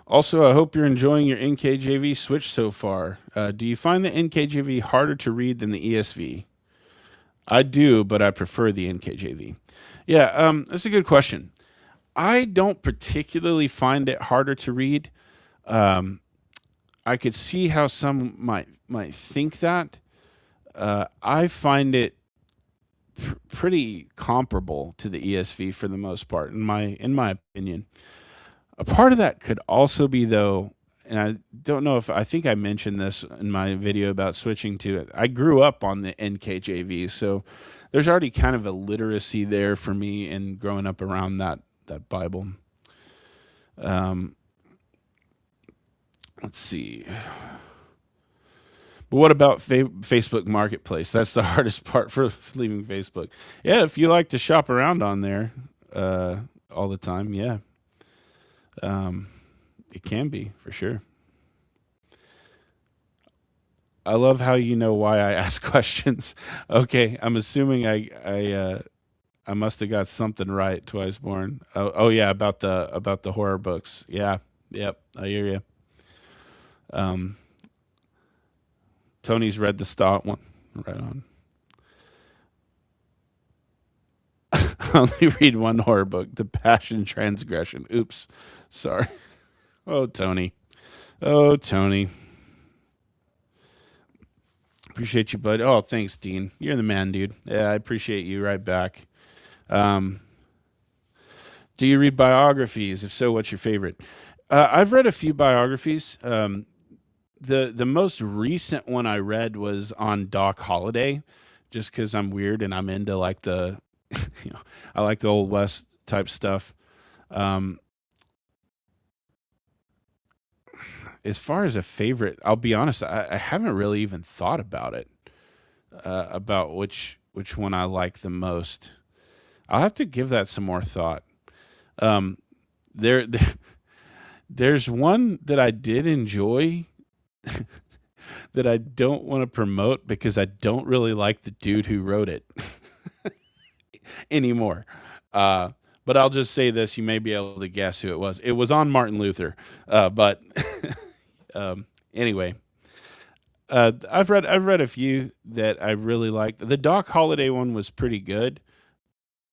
Also, I hope you're enjoying your NKJV switch so far. Do you find the NKJV harder to read than the ESV? I do, but I prefer the NKJV. Yeah, that's a good question. I don't particularly find it harder to read. I could see how some might think that. I find it pretty comparable to the ESV for the most part, in my opinion. A part of that could also be, though, and I don't know if I think I mentioned this in my video about switching to it. I grew up on the NKJV, so there's already kind of a literacy there for me in growing up around that Bible. Let's see. But what about Facebook Marketplace? That's the hardest part for leaving Facebook. Yeah, if you like to shop around on there all the time, yeah. It can be, for sure. I love how you know why I ask questions. Okay, I'm assuming I I must have got something right. Twice Born. Oh yeah, about the horror books. Yeah, yep. I hear you. Um, Tony's read the Stott one. Right on. I only read one horror book, The Passion Transgression. Oops, sorry. Oh Tony. Oh Tony. Appreciate you, bud. Oh, thanks, Dean. You're the man, dude. Yeah, I appreciate you right back. Um, do you read biographies? If so, what's your favorite? I've read a few biographies. The most recent one I read was on Doc Holliday, just because I'm weird and I'm into like the, I like the old west type stuff. Um, as far as a favorite, I'll be honest, I haven't really even thought about it, about which one I like the most. I'll have to give that some more thought. Um, there, there's one that I did enjoy that I don't want to promote because I don't really like the dude who wrote it anymore. Uh, but I'll just say this: you may be able to guess who it was. It was on Martin Luther, but anyway, I've read a few that I really liked. The Doc Holliday one was pretty good,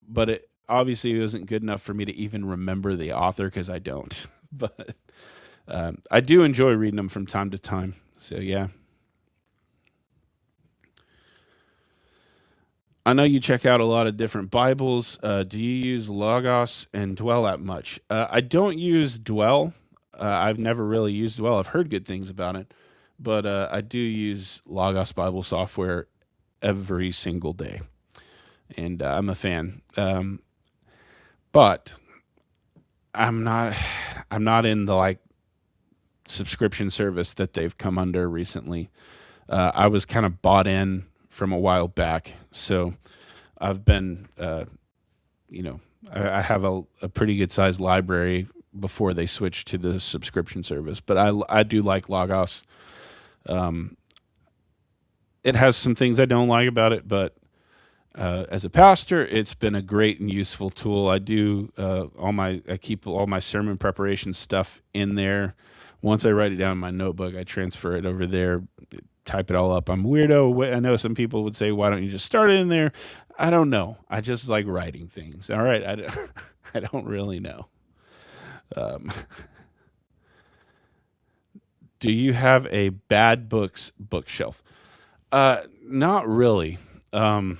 but it obviously wasn't good enough for me to even remember the author because I don't. But I do enjoy reading them from time to time. So yeah. I know you check out a lot of different Bibles. Do you use Logos and Dwell that much? I don't use Dwell. I've never really used Dwell. I've heard good things about it, but I do use Logos Bible software every single day, and I'm a fan. But I'm not. I'm not in the like subscription service that they've come under recently. I was kind of bought in from a while back, so I've been, I have a pretty good sized library before they switched to the subscription service. But I do like Logos. It has some things I don't like about it, but as a pastor, it's been a great and useful tool. I keep all my sermon preparation stuff in there. Once I write it down in my notebook, I transfer it over there, type it all up. I'm weirdo. I know some people would say, why don't you just start it in there? I don't know. I just like writing things. All right. I don't really know. Do you have a bad books bookshelf? Not really. I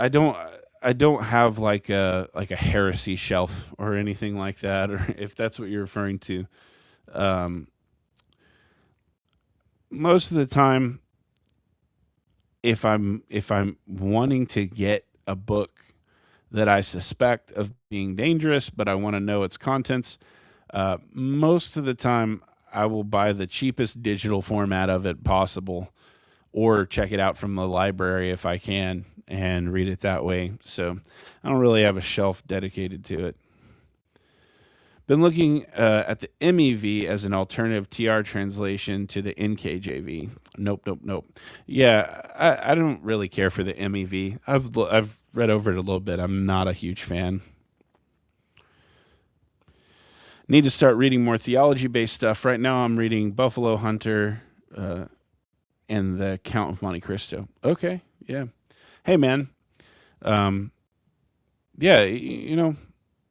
don't have like a heresy shelf or anything like that, or if that's what you're referring to. Most of the time, if I'm wanting to get a book that I suspect of being dangerous, but I want to know its contents, most of the time I will buy the cheapest digital format of it possible, or check it out from the library if I can and read it that way. So I don't really have a shelf dedicated to it. Been looking at the MEV as an alternative TR translation to the NKJV. Nope. Yeah, I don't really care for the MEV. I've read over it a little bit. I'm not a huge fan. Need to start reading more theology-based stuff. Right now I'm reading Buffalo Hunter and the Count of Monte Cristo. Okay, yeah. Hey, man. Yeah,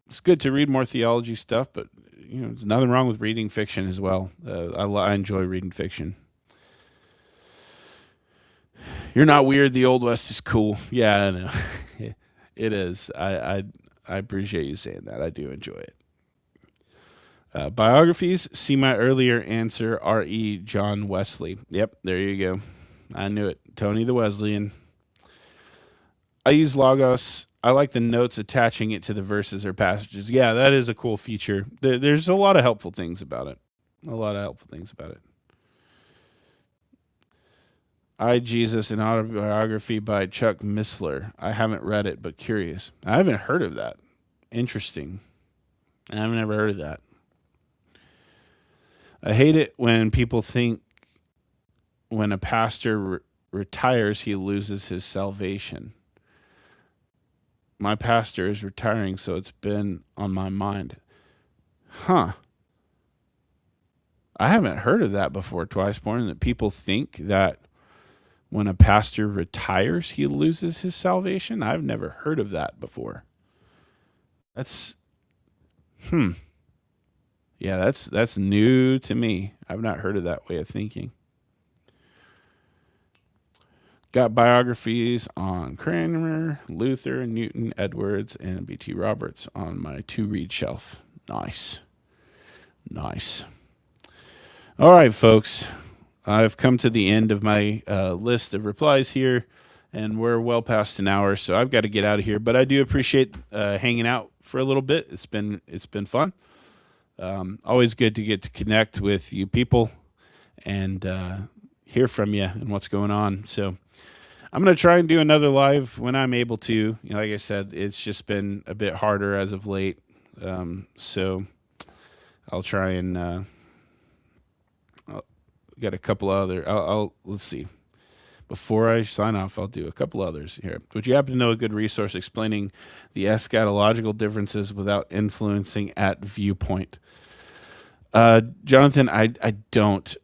it's good to read more theology stuff, but there's nothing wrong with reading fiction as well. I enjoy reading fiction. You're not weird. The Old West is cool. Yeah, I know. It is. I appreciate you saying that. I do enjoy it. Biographies. See my earlier answer. R.E. John Wesley. Yep, there you go. I knew it. Tony the Wesleyan. I use Logos. I like the notes attaching it to the verses or passages. Yeah, that is a cool feature. There's a lot of helpful things about it. I, Jesus, an autobiography by Chuck Missler. I haven't read it, but curious. I haven't heard of that. Interesting. I've never heard of that. I hate it when people think when a pastor retires, he loses his salvation. my pastor is retiring, so it's been on my mind. Huh. I haven't heard of that before, Twice Born, that people think that when a pastor retires, he loses his salvation. I've never heard of that before. That's yeah, that's new to me. I've not heard of that way of thinking. Got biographies on Cranmer, Luther, Newton, Edwards, and B.T. Roberts on my to-read shelf. Nice. Nice. All right, folks. I've come to the end of my list of replies here, and we're well past an hour, so I've got to get out of here. But I do appreciate hanging out for a little bit. It's been fun. Always good to get to connect with you people and hear from you and what's going on. So I'm going to try and do another live when I'm able to. You know, like I said, it's just been a bit harder as of late. So I'll try and I'll get a couple other. Let's see. Before I sign off, I'll do a couple others here. Would you happen to know a good resource explaining the eschatological differences without influencing at viewpoint? Jonathan, I don't.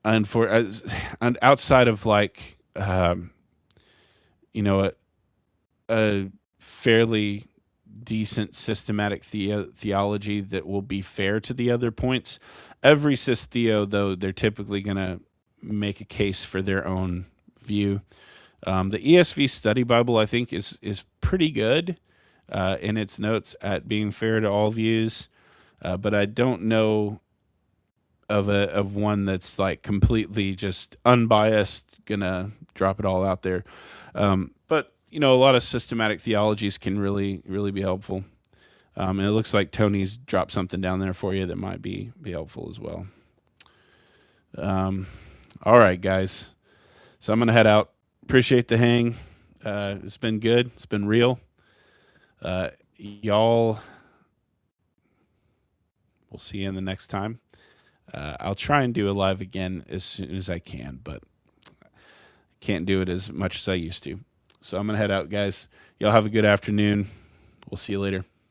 And outside of like, you know, a fairly decent systematic theology that will be fair to the other points. Every cis-theo, though, they're typically going to make a case for their own view. The ESV Study Bible, I think, is pretty good in its notes at being fair to all views, but I don't know of one that's like completely just unbiased, gonna drop it all out there. But you know, a lot of systematic theologies can really be helpful. And it looks like Tony's dropped something down there for you that might be helpful as well. All right, guys. So I'm gonna head out. Appreciate the hang. It's been good. It's been real. Y'all, we'll see you in the next time. I'll try and do a live again as soon as I can, but can't do it as much as I used to. So I'm going to head out, guys. Y'all have a good afternoon. We'll see you later.